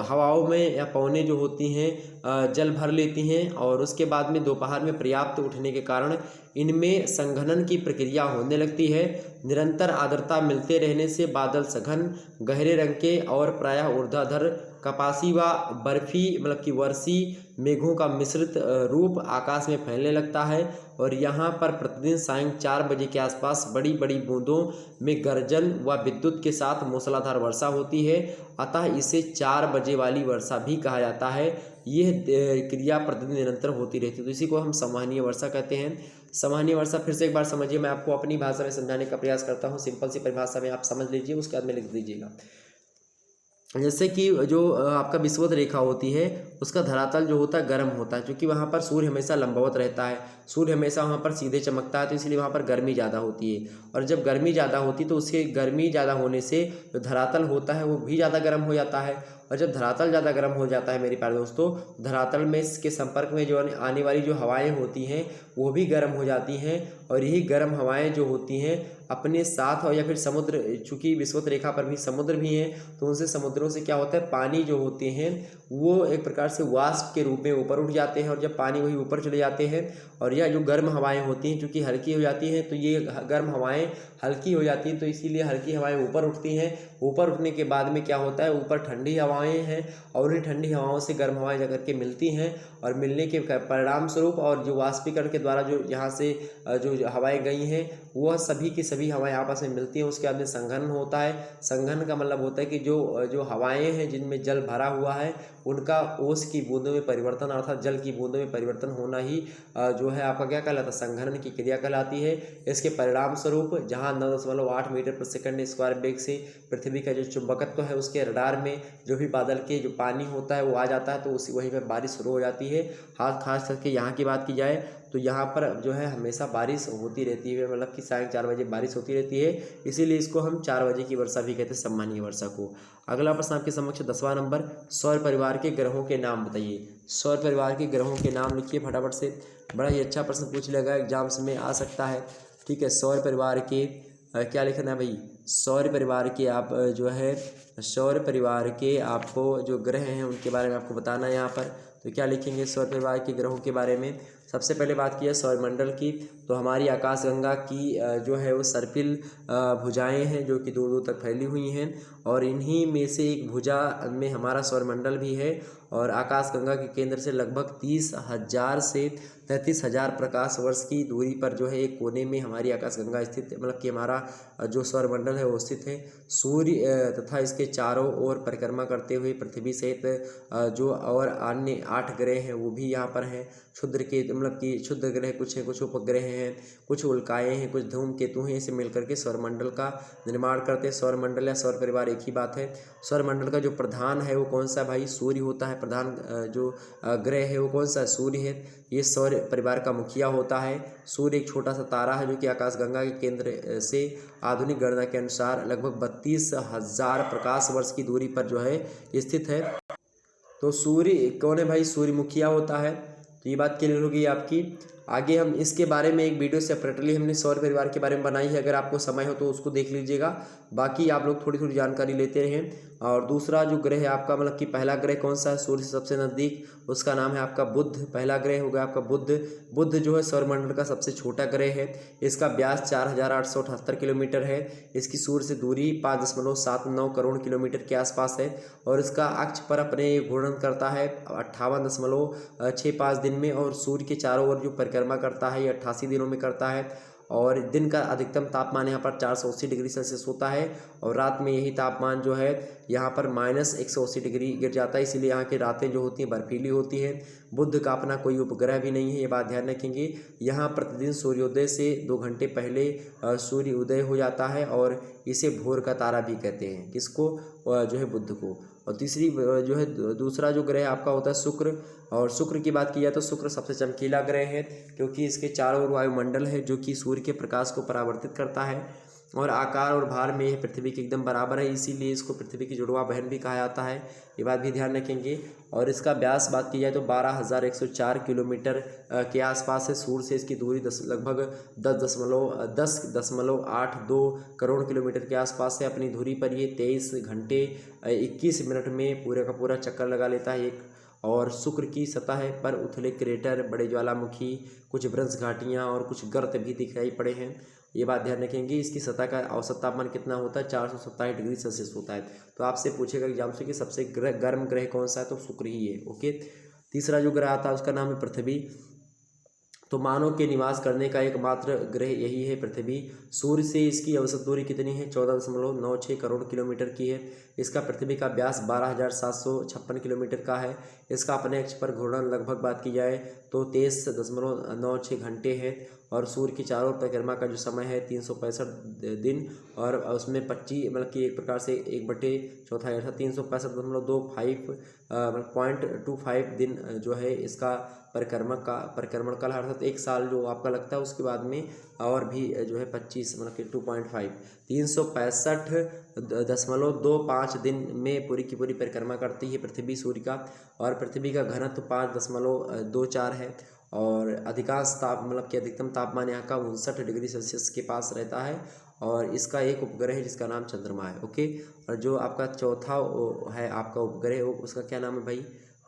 हवाओं में या पवनें जो होती हैं जल भर लेती हैं और उसके बाद में दोपहर में पर्याप्त उठने के कारण इनमें संघनन की प्रक्रिया होने लगती है। निरंतर आर्द्रता मिलते रहने से बादल सघन गहरे रंग के और प्रायः ऊर्ध्वाधर कपासी व बर्फी मतलब कि वर्षी मेघों का मिश्रित रूप आकाश में फैलने लगता है और यहाँ पर प्रतिदिन सायं 4 बजे के आसपास बड़ी बड़ी बूंदों में गर्जन व विद्युत के साथ मूसलाधार वर्षा होती है। अतः इसे 4 बजे वाली वर्षा भी कहा जाता है। यह क्रिया प्रतिदिन निरंतर होती रहती है, तो इसी को हम संवहनीय वर्षा कहते हैं। संवहनीय वर्षा फिर से एक बार समझिए, मैं आपको अपनी भाषा में समझाने का प्रयास करता हूँ। सिंपल सी परिभाषा में आप समझ लीजिए, उसके बाद में लिख दीजिएगा। जैसे कि जो आपका विषुवत रेखा होती है उसका धरातल जो होता है गर्म होता है, क्योंकि वहाँ पर सूर्य हमेशा लंबवत रहता है, सूर्य हमेशा वहाँ पर सीधे चमकता है, तो इसलिए वहाँ पर गर्मी ज़्यादा होती है। और जब गर्मी ज़्यादा होती है तो उसके गर्मी ज़्यादा होने से जो धरातल होता है वो भी ज़्यादा गर्म हो जाता है। और जब धरातल ज़्यादा गर्म हो जाता है मेरे प्यारे दोस्तों, धरातल में इसके संपर्क में जो आने वाली जो हवाएँ होती हैं वो भी गर्म हो जाती हैं और यही गर्म हवाएँ जो होती हैं अपने साथ और या फिर समुद्र, चूँकि विषुवत रेखा पर भी समुद्र भी हैं तो उनसे समुद्रों से क्या होता है, पानी जो होते हैं वो एक प्रकार से वाष्प के रूप में ऊपर उठ जाते हैं और जब पानी वही ऊपर चले जाते हैं और यह जो गर्म हवाएं होती हैं चूँकि हल्की हो जाती हैं तो ये गर्म हवाएं हल्की हो जाती हैं, तो इसीलिए हल्की हवाएं ऊपर उठती हैं। ऊपर उठने के बाद में क्या होता है, ऊपर ठंडी हवाएं हैं और उन्हीं ठंडी हवाओं से गर्म हवाएं जाकर के मिलती हैं और मिलने के परिणाम स्वरूप और जो वाष्पीकरण के द्वारा जो यहाँ से जो हवाएं गई हैं वह सभी की सभी हवाएं आपस में मिलती हैं। उसके बाद में संघनन होता है। संघनन का मतलब होता है कि जो हवाएं हैं जिनमें जल भरा हुआ है उनका ओस की बूंदों में परिवर्तन अर्थात जल की बूंदों में परिवर्तन होना ही जो है आपका क्या कहलाता है, संघनन की क्रिया कहलाती है। इसके परिणाम स्वरूप जहाँ 9.8 मीटर प्रति सेकंड स्क्वायर वेग से पृथ्वी का जो चुंबकत्व है उसके रडार में जो भी बादल के जो पानी होता है वो आ जाता है, तो उसी वहीं पर बारिश शुरू हो जाती है। खास करके यहाँ की बात की जाए तो यहाँ पर जो है हमेशा बारिश होती रहती है, मतलब कि साढ़े 4 बजे बारिश होती रहती है, इसीलिए इसको हम 4 बजे की वर्षा भी कहते हैं, संवहनीय वर्षा को। अगला प्रश्न आपके समक्ष 10वां नंबर, सौर परिवार के ग्रहों के नाम बताइए। सौर परिवार के ग्रहों के नाम लिखिए फटाफट से, बड़ा ही अच्छा प्रश्न पूछ लेगा, एग्जाम्स में आ सकता है। ठीक है, सौर परिवार के क्या लिखना है भाई, सौर परिवार के आप जो है सौर परिवार के आपको जो ग्रह हैं उनके बारे में आपको बताना है यहाँ पर। तो क्या लिखेंगे सौर परिवार के ग्रहों के बारे में? सबसे पहले बात की है सौरमंडल की, तो हमारी आकाशगंगा की जो है वो सर्पिल भुजाएं हैं जो कि दूर दूर तक फैली हुई हैं और इन्हीं में से एक भुजा में हमारा सौरमंडल भी है और आकाशगंगा के केंद्र से लगभग 30,000 से 33,000 प्रकाश वर्ष की दूरी पर जो है एक कोने में हमारी आकाशगंगा स्थित, मतलब कि हमारा जो सौरमंडल है वो स्थित है। सूर्य तथा इसके चारों ओर परिक्रमा करते हुए पृथ्वी सहित जो और अन्य 8 ग्रह हैं वो भी यहाँ पर हैं। क्षुद्र के मतलब कि क्षुद्र ग्रह कुछ हैं, कुछ उपग्रह हैं, कुछ उल्काएँ हैं, कुछ धूमकेतु हैं, इसे मिलकर के सौरमंडल का निर्माण करते हैं। सौरमंडल या सौर परिवार एक ही बात है। सौरमंडल का जो प्रधान है वो कौन सा भाई, सूर्य होता है। प्रधान जो ग्रह है वो कौन सा है, सूर्य है। ये सौर परिवार का मुखिया होता है। सूर्य एक छोटा सा तारा है जो कि आकाशगंगा के केंद्र से आधुनिक गणना के अनुसार लगभग 32,000 प्रकाश वर्ष की दूरी पर जो है स्थित है। तो सूर्य कौन है भाई, सूर्य मुखिया होता है। तो ये बात क्लियर होगी आपकी। आगे हम इसके बारे में एक वीडियो सेपरेटली हमने सौर परिवार के बारे में बनाई है, अगर आपको समय हो तो उसको देख लीजिएगा। बाकी आप लोग थोड़ी थोड़ी जानकारी लेते रहें। और दूसरा जो ग्रह है आपका, मतलब कि पहला ग्रह कौन सा है सूर्य से सबसे नज़दीक, उसका नाम है आपका बुध। पहला ग्रह होगा आपका बुध। बुध जो है सौरमंडल का सबसे छोटा ग्रह है। इसका व्यास 4878 किलोमीटर है। इसकी सूर्य से दूरी 5.79 करोड़ किलोमीटर के आसपास है। और इसका अक्ष पर अपने घूर्णन करता है 58.65 दिन में। और सूर्य के चारों ओर जो परिक्रमा करता है ये 88 दिनों में करता है। और दिन का अधिकतम तापमान यहाँ पर 480 डिग्री सेल्सियस होता है। और रात में यही तापमान जो है यहाँ पर -180 डिग्री गिर जाता है, इसीलिए यहाँ की रातें जो होती हैं बर्फीली होती हैं। बुध का अपना कोई उपग्रह भी नहीं है, ये बात ध्यान रखेंगे। यहाँ प्रतिदिन सूर्योदय से 2 घंटे पहले सूर्य उदय हो जाता है और इसे भोर का तारा भी कहते हैं। किसको? जो है बुध को। और तीसरी जो है दूसरा जो ग्रह आपका होता है शुक्र। और शुक्र की बात की जाए तो शुक्र सबसे चमकीला ग्रह है, क्योंकि इसके चारों ओर वायुमंडल है जो कि सूर्य के प्रकाश को परावर्तित करता है। और आकार और भार में यह पृथ्वी के एकदम बराबर है, इसीलिए इसको पृथ्वी की जुड़वा बहन भी कहा जाता है, ये बात भी ध्यान रखेंगे। और इसका व्यास बात की जाए तो 12,104 किलोमीटर के आसपास है। सूर्य से इसकी दूरी लगभग 10.82 करोड़ किलोमीटर के आसपास है। अपनी दूरी पर ये 23 घंटे 21 मिनट में पूरे का पूरा चक्कर लगा लेता है एक। और शुक्र की सतह पर उथले क्रेटर, बड़े ज्वालामुखी, कुछ भ्रंश घाटियाँ और कुछ गर्त भी दिखाई पड़े हैं, ये बात ध्यान रखेंगे। इसकी सतह का औसत तापमान कितना होता है? 427 डिग्री सेल्सियस होता है। तो आपसे पूछेगा एग्जाम से कि सबसे गर्म ग्रह कौन सा है, तो शुक्र ही है। ओके। तीसरा जो ग्रह आता है उसका नाम है पृथ्वी। तो मानव के निवास करने का एकमात्र ग्रह यही है पृथ्वी। सूर्य से इसकी औसत दूरी कितनी है? 14.96 करोड़ किलोमीटर की है। इसका पृथ्वी का व्यास 12,756 किलोमीटर का है। इसका अपने अक्ष पर घूर्णन लगभग बात की जाए तो 23.96 घंटे है। और सूर्य की चारों ओर परिक्रमा का जो समय है 365 दिन। और उसमें 25 मतलब कि एक प्रकार से 1/4 अर्थात 365.25 दिन जो है इसका परिक्रमण काल, अर्थात एक साल जो आपका लगता है, उसके बाद में और भी जो है 25 मतलब कि 2.5 365.25 दिन में पूरी की पूरी परिक्रमा करती है पृथ्वी सूर्य का। और पृथ्वी का घनत्व 5.24 है। और अधिकांश मतलब कि अधिकतम तापमान यहाँ का 59 डिग्री सेल्सियस के पास रहता है। और इसका एक उपग्रह है जिसका नाम चंद्रमा है। ओके। और जो आपका चौथा है आपका उपग्रह, उसका क्या नाम है भाई?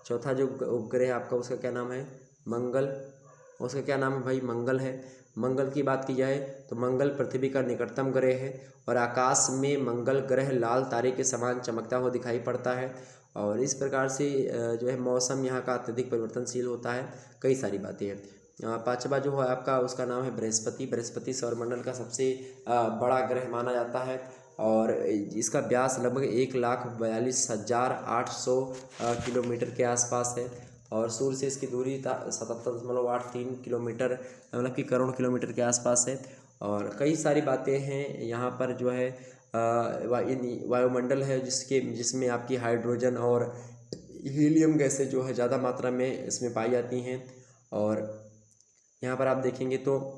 चौथा जो उपग्रह है आपका उसका क्या नाम है? मंगल। उसका क्या नाम है भाई? मंगल है। मंगल की बात की जाए तो मंगल पृथ्वी का निकटतम ग्रह है। और आकाश में मंगल ग्रह लाल तारे के समान चमकता हुआ दिखाई पड़ता है। और इस प्रकार से जो है मौसम यहाँ का अत्यधिक परिवर्तनशील होता है। कई सारी बातें हैं। पांचवा जो है आपका उसका नाम है बृहस्पति। बृहस्पति सौरमंडल का सबसे बड़ा ग्रह माना जाता है। और इसका व्यास लगभग 1,42,800 किलोमीटर के आसपास है। और सूर्य से इसकी दूरी 77.83 किलोमीटर मतलब कि करोड़ किलोमीटर के आसपास है। और कई सारी बातें हैं यहाँ पर जो है वायुमंडल है जिसमें आपकी हाइड्रोजन और हीलियम गैसें जो है ज़्यादा मात्रा में इसमें पाई जाती हैं। और यहाँ पर आप देखेंगे तो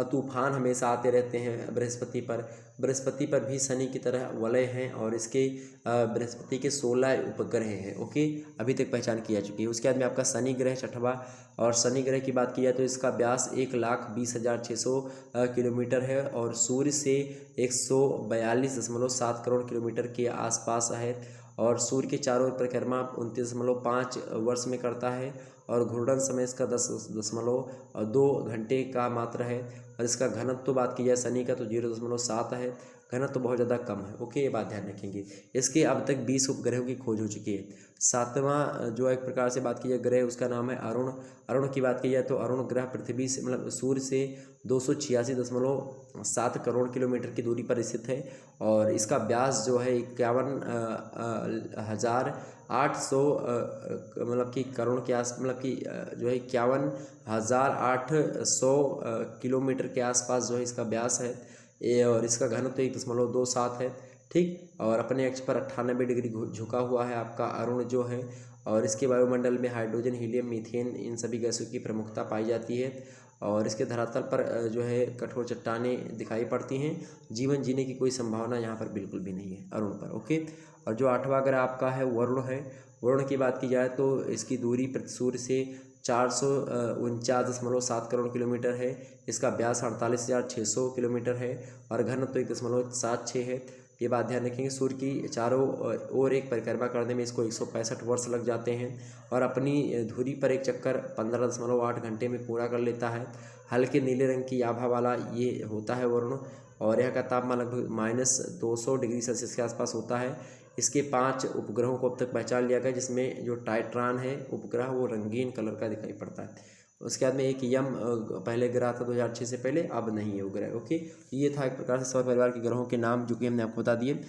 तूफान हमेशा आते रहते हैं बृहस्पति पर। बृहस्पति पर भी शनि की तरह वलय हैं। और इसके बृहस्पति के 16 उपग्रह हैं। ओके, अभी तक पहचान की जा चुकी है। उसके बाद में आपका शनि ग्रह छठवां। और शनि ग्रह की बात की जाए तो इसका व्यास 1,20,600 किलोमीटर है। और सूर्य से 142.7 करोड़ किलोमीटर के आसपास है। और सूर्य के चारों ओर परिक्रमा 29.5 वर्ष में करता है। और घूर्णन समय इसका 10.2 घंटे का मात्र है। और इसका घनत्व तो बात की जाए शनि का तो 0.7 है। घनत्व तो बहुत ज़्यादा कम है। ओके, ये बात ध्यान रखेंगे। इसके अब तक 20 उपग्रहों की खोज हो चुकी है। सातवां जो एक प्रकार से बात की जाए ग्रह उसका नाम है अरुण। अरुण की बात की जाए तो अरुण ग्रह पृथ्वी से मतलब सूर्य से 286.7 करोड़ किलोमीटर की दूरी पर स्थित है। और इसका व्यास जो है 51,800 मतलब कि करोड़ के आस मतलब कि जो है 51,800 किलोमीटर के आसपास जो है इसका व्यास है। और इसका घनत्व 1.27 है। ठीक। और अपने अक्ष पर 98 डिग्री झुका हुआ है आपका अरुण जो है। और इसके वायुमंडल में हाइड्रोजन, हीलियम, मीथेन इन सभी गैसों की प्रमुखता पाई जाती है। और इसके धरातल पर जो है कठोर चट्टानें दिखाई पड़ती हैं। जीवन जीने की कोई संभावना यहाँ पर बिल्कुल भी नहीं है अरुण पर। ओके। और जो आठवां ग्रह आपका है वरुण है। वरुण की बात की जाए तो इसकी दूरी सूर्य से 449.7 करोड़ किलोमीटर है। इसका व्यास 48,600 किलोमीटर है और घनत्व 1.76 है। ये बात ध्यान रखेंगे। सूर्य की चारों ओर एक परिक्रमा करने में इसको 165 वर्ष लग जाते हैं और अपनी धुरी पर एक चक्कर 15.8 घंटे में पूरा कर लेता है। हल्के नीले रंग की आभा वाला ये होता है वर्ण और यहाँ का तापमान लगभग -200 डिग्री सेल्सियस के आसपास होता है। इसके 5 उपग्रहों को अब तक पहचान लिया गया, जिसमें जो टाइट्रान है उपग्रह वो रंगीन कलर का दिखाई पड़ता है। उसके बाद में एक यम पहले ग्रह था 2006 से पहले, अब नहीं है वो ग्रह। ओके, ये था एक प्रकार से सौर परिवार के ग्रहों के नाम जो कि हमने आपको बता दिए।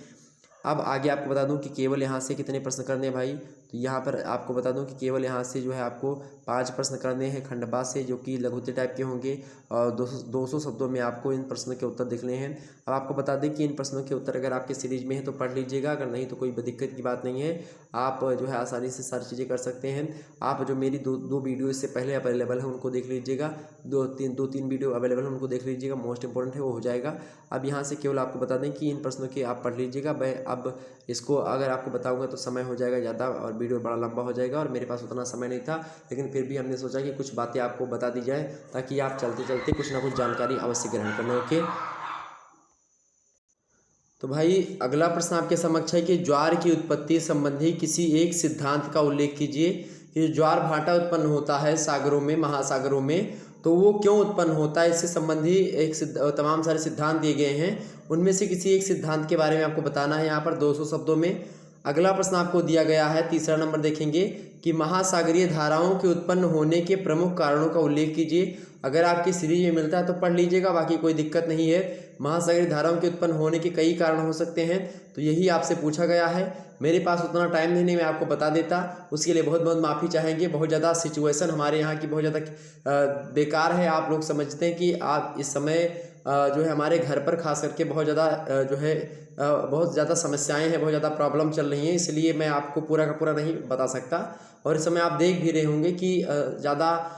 अब आगे आपको बता दूं कि केवल यहाँ से कितने प्रश्न करने हैं भाई। तो यहाँ पर आपको बता दूं कि केवल यहाँ से जो है आपको 5 प्रश्न करने हैं खंडवा से, जो कि लघुत्तम टाइप के होंगे और 200 शब्दों में आपको इन प्रश्नों के उत्तर लिखने हैं। अब आपको बता दें कि इन प्रश्नों के उत्तर अगर आपके सीरीज में है तो पढ़ लीजिएगा, अगर नहीं तो कोई दिक्कत की बात नहीं है। आप जो है आसानी से सारी चीज़ें कर सकते हैं। आप जो मेरी दो वीडियो इससे पहले अवेलेबल है उनको देख लीजिएगा, दो तीन वीडियो अवेलेबल है उनको देख लीजिएगा, मोस्ट इंपॉर्टेंट है वो हो जाएगा। अब यहाँ से केवल आपको बता दें कि इन प्रश्नों के आप पढ़ लीजिएगा। मैं अब इसको अगर आपको बताऊंगा तो समय हो जाएगा ज़्यादा और वीडियो बड़ा लंबा हो जाएगा और मेरे पास उतना समय नहीं था, लेकिन फिर भी हमने सोचा कि कुछ बातें आपको बता दी जाए ताकि आप चलते चलते कुछ ना कुछ जानकारी अवश्य ग्रहण कर लें। ओके, तो भाई अगला प्रश्न आपके समक्ष है कि ज्वार की उत्पत्ति संबंधी किसी एक सिद्धांत का उल्लेख कीजिए कि ज्वार भाटा उत्पन्न होता है सागरों में, महासागरों में, तो वो क्यों उत्पन्न होता है। इससे संबंधी तमाम सारे सिद्धांत दिए गए हैं, उनमें से किसी एक सिद्धांत के बारे में आपको बताना है यहाँ पर 200 शब्दों में। अगला प्रश्न आपको दिया गया है, तीसरा नंबर देखेंगे कि महासागरीय धाराओं के उत्पन्न होने के प्रमुख कारणों का उल्लेख कीजिए। अगर आपकी सीरीज में मिलता है तो पढ़ लीजिएगा, बाकी कोई दिक्कत नहीं है। महासागरीय धाराओं के उत्पन्न होने के कई कारण हो सकते हैं, तो यही आपसे पूछा गया है। मेरे पास उतना टाइम नहीं, मैं आपको बता देता, उसके लिए बहुत बहुत माफ़ी चाहेंगे। बहुत ज़्यादा सिचुएशन हमारे यहाँ की बहुत ज़्यादा बेकार है। आप लोग समझते हैं कि आप इस समय जो है हमारे घर पर खास करके बहुत ज़्यादा जो है बहुत ज़्यादा समस्याएं हैं, बहुत ज़्यादा प्रॉब्लम चल रही हैं, इसलिए मैं आपको पूरा का पूरा नहीं बता सकता। और इस समय आप देख भी रहे होंगे कि ज़्यादा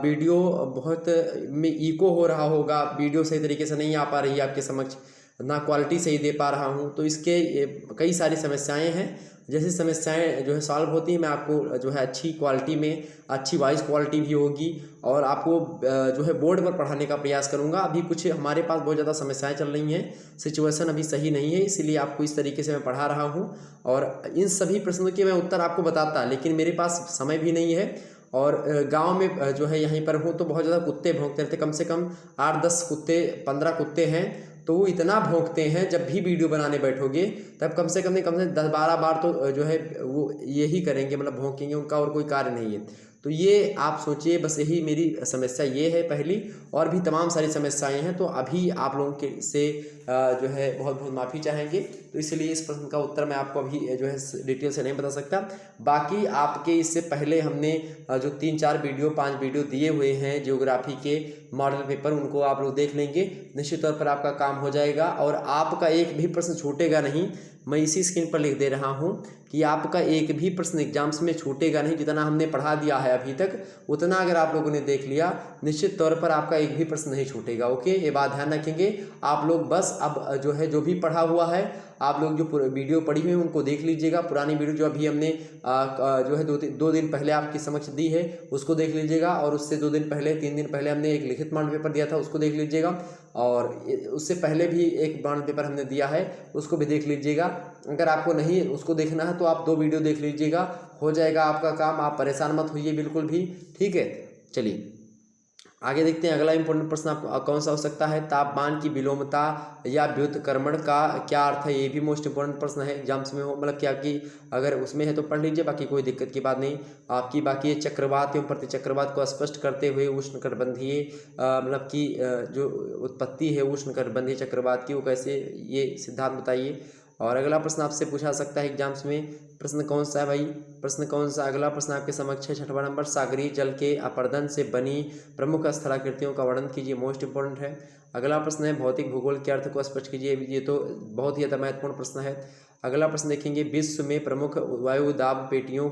वीडियो बहुत में इको हो रहा होगा, वीडियो सही तरीके से नहीं आ पा रही है आपके समक्ष, ना क्वालिटी सही दे पा रहा हूँ, तो इसके कई सारी समस्याएं हैं। जैसी समस्याएं जो है सॉल्व होती हैं, मैं आपको जो है अच्छी क्वालिटी में, अच्छी वॉइस क्वालिटी भी होगी और आपको जो है बोर्ड पर पढ़ाने का प्रयास करूंगा। अभी कुछ हमारे पास बहुत ज़्यादा समस्याएं चल रही हैं, सिचुएशन अभी सही नहीं है, इसीलिए आपको इस तरीके से मैं पढ़ा रहा हूं। और इन सभी प्रश्नों के मैं उत्तर आपको बताता, लेकिन मेरे पास समय भी नहीं है और गांव में जो है यहीं पर हूँ तो बहुत ज़्यादा कुत्ते भौंकते रहते, कम से कम 8-10 कुत्ते 15 कुत्ते हैं, तो वो इतना भौंकते हैं। जब भी वीडियो बनाने बैठोगे तब कम से कम 10-12 बार तो जो है वो यही करेंगे, मतलब भौंकेंगे, उनका और कोई कार्य नहीं है। तो ये आप सोचिए, बस यही मेरी समस्या ये है पहली, और भी तमाम सारी समस्याएं हैं। तो अभी आप लोगों के से जो है बहुत बहुत माफ़ी चाहेंगे, तो इसलिए इस प्रश्न का उत्तर मैं आपको अभी जो है डिटेल से नहीं बता सकता। बाकी आपके इससे पहले हमने जो 3-4 वीडियो 5 वीडियो दिए हुए हैं ज्योग्राफी के मॉडल पेपर, उनको आप लोग देख लेंगे, निश्चित तौर पर आपका काम हो जाएगा और आपका एक भी प्रश्न छूटेगा नहीं। मैं इसी स्क्रीन पर लिख दे रहा हूं कि आपका एक भी प्रश्न एग्जाम्स में छूटेगा नहीं। जितना हमने पढ़ा दिया है अभी तक, उतना अगर आप लोगों ने देख लिया, निश्चित तौर पर आपका एक भी प्रश्न नहीं छूटेगा। ओके, ये बात ध्यान रखेंगे आप लोग। बस अब जो है जो भी पढ़ा हुआ है, आप लोग जो वीडियो पढ़ी हुई है उनको देख लीजिएगा। पुरानी वीडियो जो अभी हमने जो है 2 दिन पहले आपके समक्ष दी है उसको देख लीजिएगा, और उससे 2 दिन पहले 3 दिन पहले हमने एक लिखित मॉडल पेपर दिया था उसको देख लीजिएगा, और उससे पहले भी एक मॉडल पेपर हमने दिया है उसको भी देख लीजिएगा। अगर आपको नहीं उसको देखना है तो आप 2 वीडियो देख लीजिएगा, हो जाएगा आपका काम। आप परेशान मत होइए बिल्कुल भी, ठीक है। चलिए आगे देखते हैं। अगला इंपॉर्टेंट प्रश्न आपको कौन सा हो सकता है, तापमान की विलोमता या व्युत्क्रमण का क्या अर्थ है। ये भी मोस्ट इंपॉर्टेंट प्रश्न है, एग्जाम्स में हो, मतलब क्या कि अगर उसमें है तो पढ़ लीजिए, बाकी कोई दिक्कत की बात नहीं आपकी। बाकी ये चक्रवात एवं प्रतिचक्रवात को स्पष्ट करते हुए उष्णकटिबंधीय मतलब कि जो उत्पत्ति है उष्णकटिबंधीय चक्रवात की, वो कैसे, ये सिद्धांत बताइए। और अगला प्रश्न आपसे पूछा सकता है एग्जाम्स में, प्रश्न कौन सा है भाई, प्रश्न कौन सा, अगला प्रश्न आपके समक्ष है 6वां नंबर, सागरीय जल के अपरदन से बनी प्रमुख स्थलाकृतियों का वर्णन कीजिए, मोस्ट इंपॉर्टेंट है। अगला प्रश्न है भौतिक भूगोल के अर्थ को स्पष्ट कीजिए, ये तो बहुत ही ज़्यादा महत्वपूर्ण प्रश्न है। अगला प्रश्न देखेंगे, विश्व में प्रमुख वायु दाब पेटियों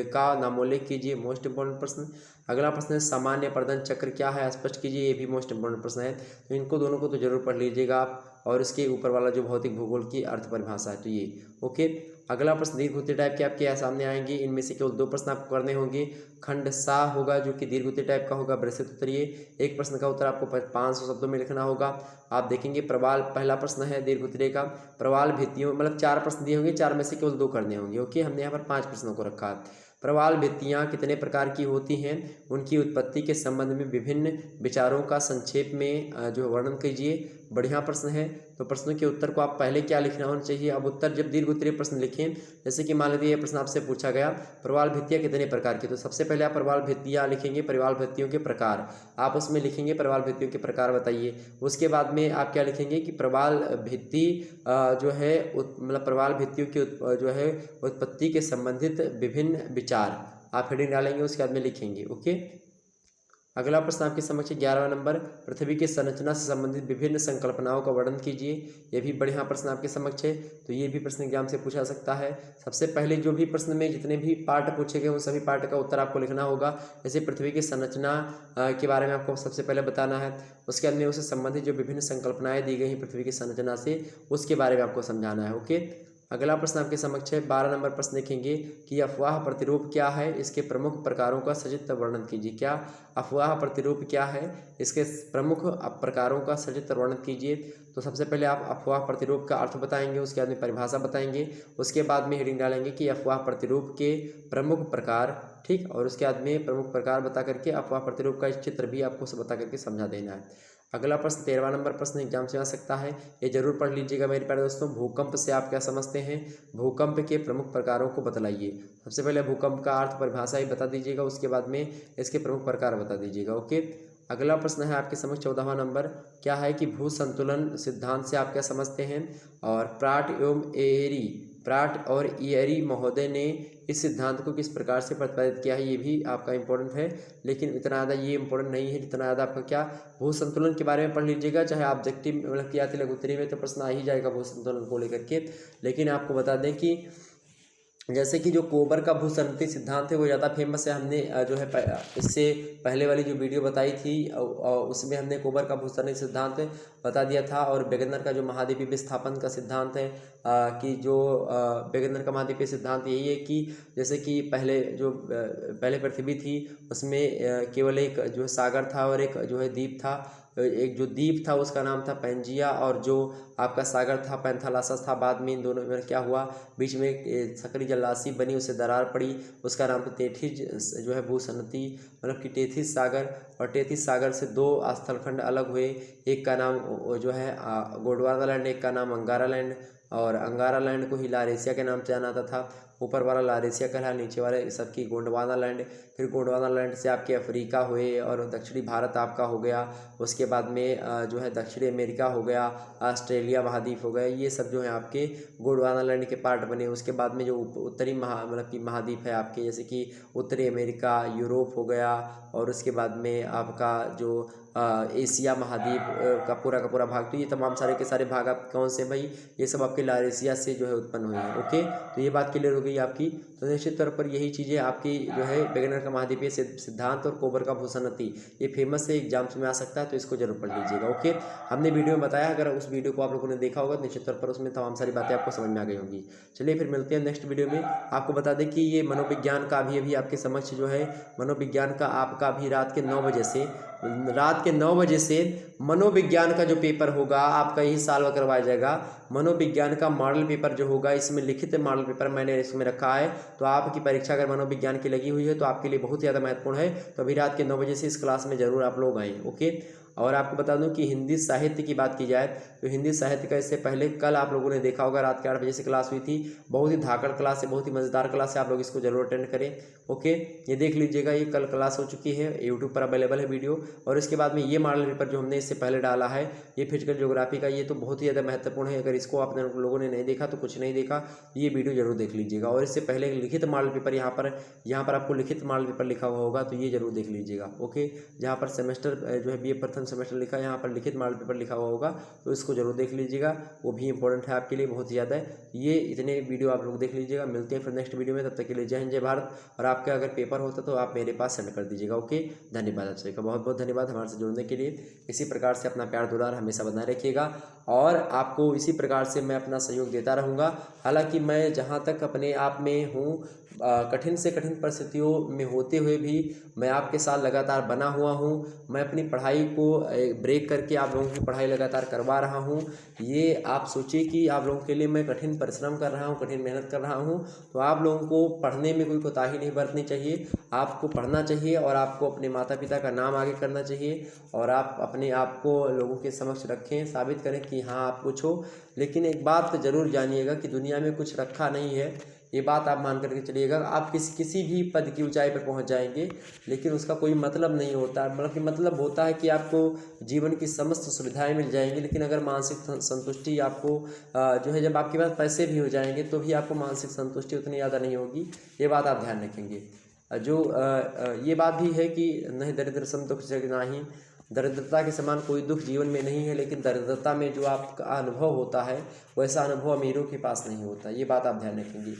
का नामोल्लेख कीजिए, मोस्ट इंपॉर्टेंट प्रश्न। अगला प्रश्न है सामान्य अपरदन चक्र क्या है, स्पष्ट कीजिए, ये भी मोस्ट इंपॉर्टेंट प्रश्न है। तो इनको दोनों को तो जरूर पढ़ लीजिएगा आप। और उसके ऊपर वाला जो भौतिक भूगोल की अर्थ परिभाषा है, तो ये ओके। अगला प्रश्न दीर्घवृत्तीय टाइप के आपके यहाँ सामने आएंगे। इनमें से केवल 2 प्रश्न आपको करने होंगे। खंड सा होगा जो कि दीर्घवृत्तीय टाइप का होगा, बृहस्पति उत्तरीय। एक प्रश्न का उत्तर आपको 500 शब्दों में लिखना होगा। आप देखेंगे प्रवाल, पहला प्रश्न है दीर्घवृत्तीय का, प्रवाल भित्तियों, मतलब 4 प्रश्न दिए होंगे, 4 में से केवल 2 करने होंगे ओके। हमने यहाँ पर 5 प्रश्नों को रखा है। प्रवाल भित्तियाँ कितने प्रकार की होती हैं, उनकी उत्पत्ति के संबंध में विभिन्न विचारों का संक्षेप में जो वर्णन कीजिए। बढ़िया प्रश्न है। तो प्रश्नों के उत्तर को आप पहले क्या लिखना होना चाहिए। अब उत्तर जब दीर्घ-उत्तरीय प्रश्न लिखें, जैसे कि मान लीजिए ये प्रश्न आपसे पूछा गया प्रवाल भित्तियाँ कितने प्रकार की, तो सबसे पहले आप प्रवाल भित्तियाँ लिखेंगे, प्रवाल भित्तियों के प्रकार आप उसमें लिखेंगे, प्रवाल भित्तियों के प्रकार बताइए। उसके बाद में आप क्या लिखेंगे कि प्रवाल भित्ति जो है मतलब प्रवाल भित्तियों की जो है उत्पत्ति के संबंधित विभिन्न विचार आप हेडिंग डालेंगे, उसके बाद में लिखेंगे ओके। अगला प्रश्न आपके समक्ष 11वां नंबर, पृथ्वी की संरचना से संबंधित विभिन्न संकल्पनाओं का वर्णन कीजिए। ये भी बढ़िया प्रश्न आपके समक्ष है, तो ये भी प्रश्न एग्जाम से पूछा सकता है। सबसे पहले जो भी प्रश्न में जितने भी पार्ट पूछे गए उन सभी पार्ट का उत्तर आपको लिखना होगा। जैसे पृथ्वी की संरचना के बारे में आपको सबसे पहले बताना है, उसके बाद में उससे संबंधित जो विभिन्न संकल्पनाएँ दी गई हैं पृथ्वी की संरचना से, उसके बारे में आपको समझाना है ओके। अगला प्रश्न आपके समक्ष है 12 नंबर प्रश्न देखेंगे कि अफवाह प्रतिरूप क्या है, इसके प्रमुख प्रकारों का सचित्र वर्णन कीजिए। क्या अफवाह प्रतिरूप क्या है, इसके प्रमुख प्रकारों का सचित्र वर्णन कीजिए। तो सबसे पहले आप अफवाह प्रतिरूप का अर्थ बताएंगे, उसके बाद में परिभाषा बताएंगे, उसके बाद में हेडिंग डालेंगे कि अफवाह प्रतिरूप के प्रमुख प्रकार, ठीक, और उसके बाद में प्रमुख प्रकार बता करके अफवाह प्रतिरूप का चित्र भी आपको बता करके समझा देना है। अगला प्रश्न 13वां नंबर प्रश्न एग्जाम से आ सकता है, ये जरूर पढ़ लीजिएगा मेरे प्यारे दोस्तों। भूकंप से आप क्या समझते हैं, भूकंप के प्रमुख प्रकारों को बतलाइए। सबसे पहले भूकंप का अर्थ परिभाषा ही बता दीजिएगा, उसके बाद में इसके प्रमुख प्रकार बता दीजिएगा ओके। अगला प्रश्न है आपके समझ 14वां नंबर, क्या है कि भू संतुलन सिद्धांत से आप क्या समझते हैं। और प्राट और इयरी महोदय ने इस सिद्धांत को किस प्रकार से प्रतिपादित किया है, ये भी आपका इंपॉर्टेंट है, लेकिन इतना ज़्यादा ये इंपॉर्टेंट नहीं है जितना ज़्यादा आपका क्या भू संतुलन के बारे में पढ़ लीजिएगा। चाहे ऑब्जेक्टिव मतलब कि आती लघु उत्तरी में तो प्रश्न आ ही जाएगा भू संतुलन को लेकर के, लेकिन आपको बता दें कि जैसे कि जो कोबर का भूसंतति सिद्धांत है वो ज़्यादा फेमस है। हमने जो है इससे पहले वाली जो वीडियो बताई थी उसमें हमने कोबर का भूसंतति सिद्धांत बता दिया था। और वेगनर का जो महाद्वीपीय विस्थापन का सिद्धांत है कि जो वेगनर का महाद्वीपीय सिद्धांत यही है कि जैसे कि पहले पृथ्वी थी उसमें केवल एक जो सागर था और एक जो है द्वीप था। एक जो द्वीप था उसका नाम था पैंजिया और जो आपका सागर था पैंथालासस था। बाद में इन दोनों में क्या हुआ, बीच में एक सकरी जलराशि बनी, उससे दरार पड़ी, उसका नाम था तेथिस जो है भूसंतति, मतलब कि टेथिस सागर। और टेथिस सागर से 2 स्थलखंड अलग हुए, एक का नाम जो है गोंडवाना लैंड, एक का नाम अंगारा लैंड। और अंगारा लैंड को ही लारेशिया के नाम से जाना जाता था। ऊपर वाला लारेशिया कहला, नीचे वाले सबकी गोंडवाना लैंड। फिर गोंडवाना लैंड से आपके अफ्रीका हुए और दक्षिणी भारत आपका हो गया। उसके बाद में जो है दक्षिणी अमेरिका हो गया, ऑस्ट्रेलिया महाद्वीप हो गया, ये सब जो है आपके गोंडवाना लैंड के पार्ट बने। उसके बाद में जो उत्तरी मतलब कि महाद्वीप है आपके, जैसे कि उत्तरी अमेरिका, यूरोप हो गया। और उसके बाद में आपका जो एशिया महाद्वीप का पूरा भाग, तो ये तमाम सारे के सारे भाग आप कौन से भाई, ये सब आपके लारेशिया से जो है उत्पन्न हुए हैं ओके। तो ये बात क्लियर हो गई आपकी। तो निश्चित तौर पर यही चीज़ें आपकी जो है वेगनर का महाद्वीपीय सिद्धांत और कोबर का भूसंतति ये फेमस है, एग्जाम्स में आ सकता है, तो इसको जरूर पढ़ लीजिएगा ओके। हमने वीडियो में बताया, अगर उस वीडियो को आप लोगों ने देखा होगा तो निश्चित तौर पर उसमें तमाम सारी बातें आपको समझ में आ गई होंगी। चलिए फिर मिलते हैं नेक्स्ट वीडियो में। आपको बता दें कि ये मनोविज्ञान का अभी आपके समक्ष जो है मनोविज्ञान का आपका अभी रात के 9 बजे से मनोविज्ञान का जो पेपर होगा आपका यही साल में करवाया जाएगा। मनोविज्ञान का मॉडल पेपर जो होगा, इसमें लिखित मॉडल पेपर मैंने इसमें रखा है। तो आपकी परीक्षा अगर मनोविज्ञान की लगी हुई है तो आपके लिए बहुत ज़्यादा महत्वपूर्ण है। तो अभी रात के 9 बजे से इस क्लास में ज़रूर आप लोग आएँ ओके। और आपको बता दूं कि हिंदी साहित्य की बात की जाए तो हिंदी साहित्य का इससे पहले कल आप लोगों ने देखा होगा रात के 8 बजे से क्लास हुई थी। बहुत ही धाकड़ क्लास है, बहुत ही मज़ेदार क्लास है, आप लोग इसको जरूर अटेंड करें ओके। ये देख लीजिएगा, ये कल क्लास हो चुकी है, यूट्यूब पर अवेलेबल है वीडियो। और इसके बाद में ये मॉडल पेपर जो हमने इससे पहले डाला है, ये फिजिकल ज्योग्राफी का, ये तो बहुत ही ज़्यादा महत्वपूर्ण है। अगर इसको आप लोगों ने नहीं देखा तो कुछ नहीं देखा, ये वीडियो जरूर देख लीजिएगा। और इससे पहले लिखित मॉडल पेपर यहाँ पर आपको लिखित मॉडल पेपर लिखा हुआ होगा, तो ये जरूर देख लीजिएगा ओके। जहाँ पर सेमेस्टर जो है BA प्रथम प्रथम सेमेस्टर लिखा है, यहाँ पर लिखित मॉडल पेपर लिखा हुआ होगा, तो इसको जरूर देख लीजिएगा, वो भी इंपॉर्टेंट है आपके लिए, बहुत ही ज़्यादा है। ये इतने वीडियो आप लोग देख लीजिएगा, मिलते हैं फिर नेक्स्ट वीडियो में, तब तक के लिए जय हिंद जय भारत। और आपका अगर पेपर होता तो आप मेरे पास सेंड कर दीजिएगा। ओके, धन्यवाद आप सभी का, बहुत बहुत धन्यवाद हमारे से जुड़ने के लिए। इसी प्रकार से अपना प्यार दुलार हमेशा बनाए रखिएगा और आपको इसी प्रकार से मैं अपना सहयोग देता रहूँगा। हालांकि मैं जहाँ तक अपने आप में हूँ, कठिन से कठिन परिस्थितियों में होते हुए भी मैं आपके साथ लगातार बना हुआ हूँ। मैं अपनी पढ़ाई को ब्रेक करके आप लोगों की पढ़ाई लगातार करवा रहा हूँ। ये आप सोचिए कि आप लोगों के लिए मैं कठिन परिश्रम कर रहा हूँ, कठिन मेहनत कर रहा हूँ, तो आप लोगों को पढ़ने में कोई कोताही नहीं बरतनी चाहिए। आपको पढ़ना चाहिए और आपको अपने माता पिता का नाम आगे करना चाहिए और आप अपने आप को लोगों के समक्ष रखें, साबित करें कि हाँ आप कुछ हो। लेकिन एक बात ज़रूर जानिएगा कि दुनिया में कुछ रखा नहीं है, ये बात आप मान करके चलिएगा। आप किसी भी पद की ऊंचाई पर पहुंच जाएंगे, लेकिन उसका कोई मतलब नहीं होता। मतलब होता है कि आपको जीवन की समस्त सुविधाएं मिल जाएंगी, लेकिन अगर मानसिक संतुष्टि आपको जो है, जब आपके पास पैसे भी हो जाएंगे तो भी आपको मानसिक संतुष्टि उतनी ज़्यादा नहीं होगी। ये बात आप ध्यान रखेंगे। ये बात भी है कि नहीं दरिद्र सम दुख जग नाही, दरिद्रता के समान कोई दुख जीवन में नहीं है, लेकिन दरिद्रता में जो आपका अनुभव होता है वैसा अनुभव अमीरों के पास नहीं होता। ये बात आप ध्यान रखेंगे।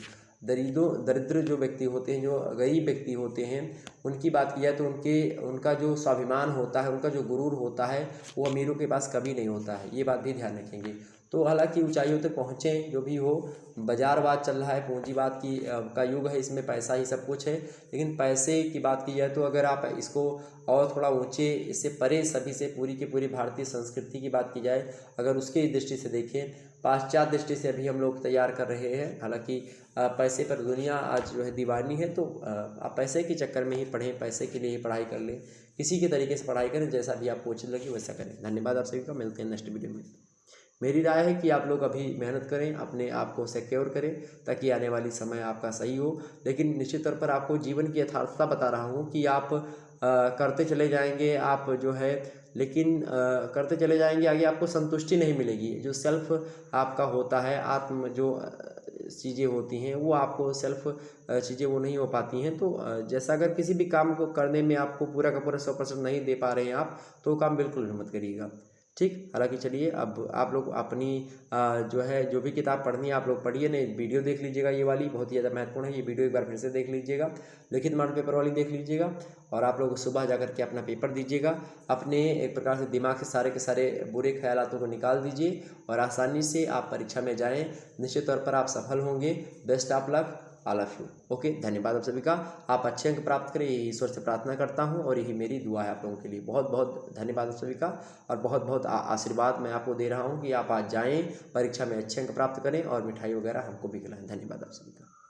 दरिद्र जो व्यक्ति होते हैं, जो गरीब व्यक्ति होते हैं, उनकी बात की जाए तो उनका जो स्वाभिमान होता है, उनका जो गुरूर होता है, वो अमीरों के पास कभी नहीं होता है। ये बात भी ध्यान रखेंगे। तो हालांकि ऊंचाइयों तक पहुँचें, जो भी हो, बाजारवाद चल रहा है, पूंजीवाद का युग है, इसमें पैसा ही सब कुछ है। लेकिन पैसे की बात की जाए तो अगर आप इसको और थोड़ा ऊंचे, इससे परे सभी से पूरी की पूरी भारतीय संस्कृति की बात की जाए, अगर उसके दृष्टि से देखें, पाश्चात्य दृष्टि से अभी हम लोग तैयार कर रहे हैं। हालांकि पैसे पर दुनिया आज जो है दीवानी है, तो आप पैसे के चक्कर में ही पढ़ें, पैसे के लिए ही पढ़ाई कर लें, किसी के तरीके से पढ़ाई करें, जैसा भी आपको उचित लगे वैसा करें। धन्यवाद आप सभी का, मिलते हैं नेक्स्ट वीडियो में। मेरी राय है कि आप लोग अभी मेहनत करें, अपने आप को सिक्योर करें, ताकि आने वाली समय आपका सही हो। लेकिन निश्चित तौर पर आपको जीवन की यथार्थता बता रहा हूँ कि आप करते चले जाएंगे, आप जो है, लेकिन करते चले जाएंगे, आगे आपको संतुष्टि नहीं मिलेगी। जो सेल्फ आपका होता है, आत्म जो चीज़ें होती हैं, वो आपको सेल्फ चीज़ें वो नहीं हो पाती हैं। तो जैसा अगर किसी भी काम को करने में आपको पूरा का पूरा 100% नहीं दे पा रहे हैं आप, तो काम बिल्कुल भी मत करिएगा, ठीक। हालांकि चलिए, अब आप लोग अपनी जो है, जो भी किताब पढ़नी है आप लोग पढ़िए। नहीं, वीडियो देख लीजिएगा, ये वाली बहुत ही ज़्यादा महत्वपूर्ण है। ये वीडियो एक बार फिर से देख लीजिएगा, लिखित मॉडल पेपर वाली देख लीजिएगा, और आप लोग सुबह जाकर के अपना पेपर दीजिएगा। अपने एक प्रकार से दिमाग से सारे के सारे बुरे ख्यालातों को निकाल दीजिए और आसानी से आप परीक्षा में जाएँ। निश्चित तौर पर आप सफल होंगे। Best of luck, all of you. Okay, धन्यवाद आप सभी का। आप अच्छे अंक प्राप्त करें, यही ईश्वर से प्रार्थना करता हूं और यही मेरी दुआ है आप लोगों के लिए। बहुत बहुत धन्यवाद आप सभी का, और बहुत बहुत आशीर्वाद मैं आपको दे रहा हूं कि आप आज जाएं, परीक्षा में अच्छे अंक प्राप्त करें और मिठाई वगैरह हमको भी खिलाएं। धन्यवाद आप सभी का।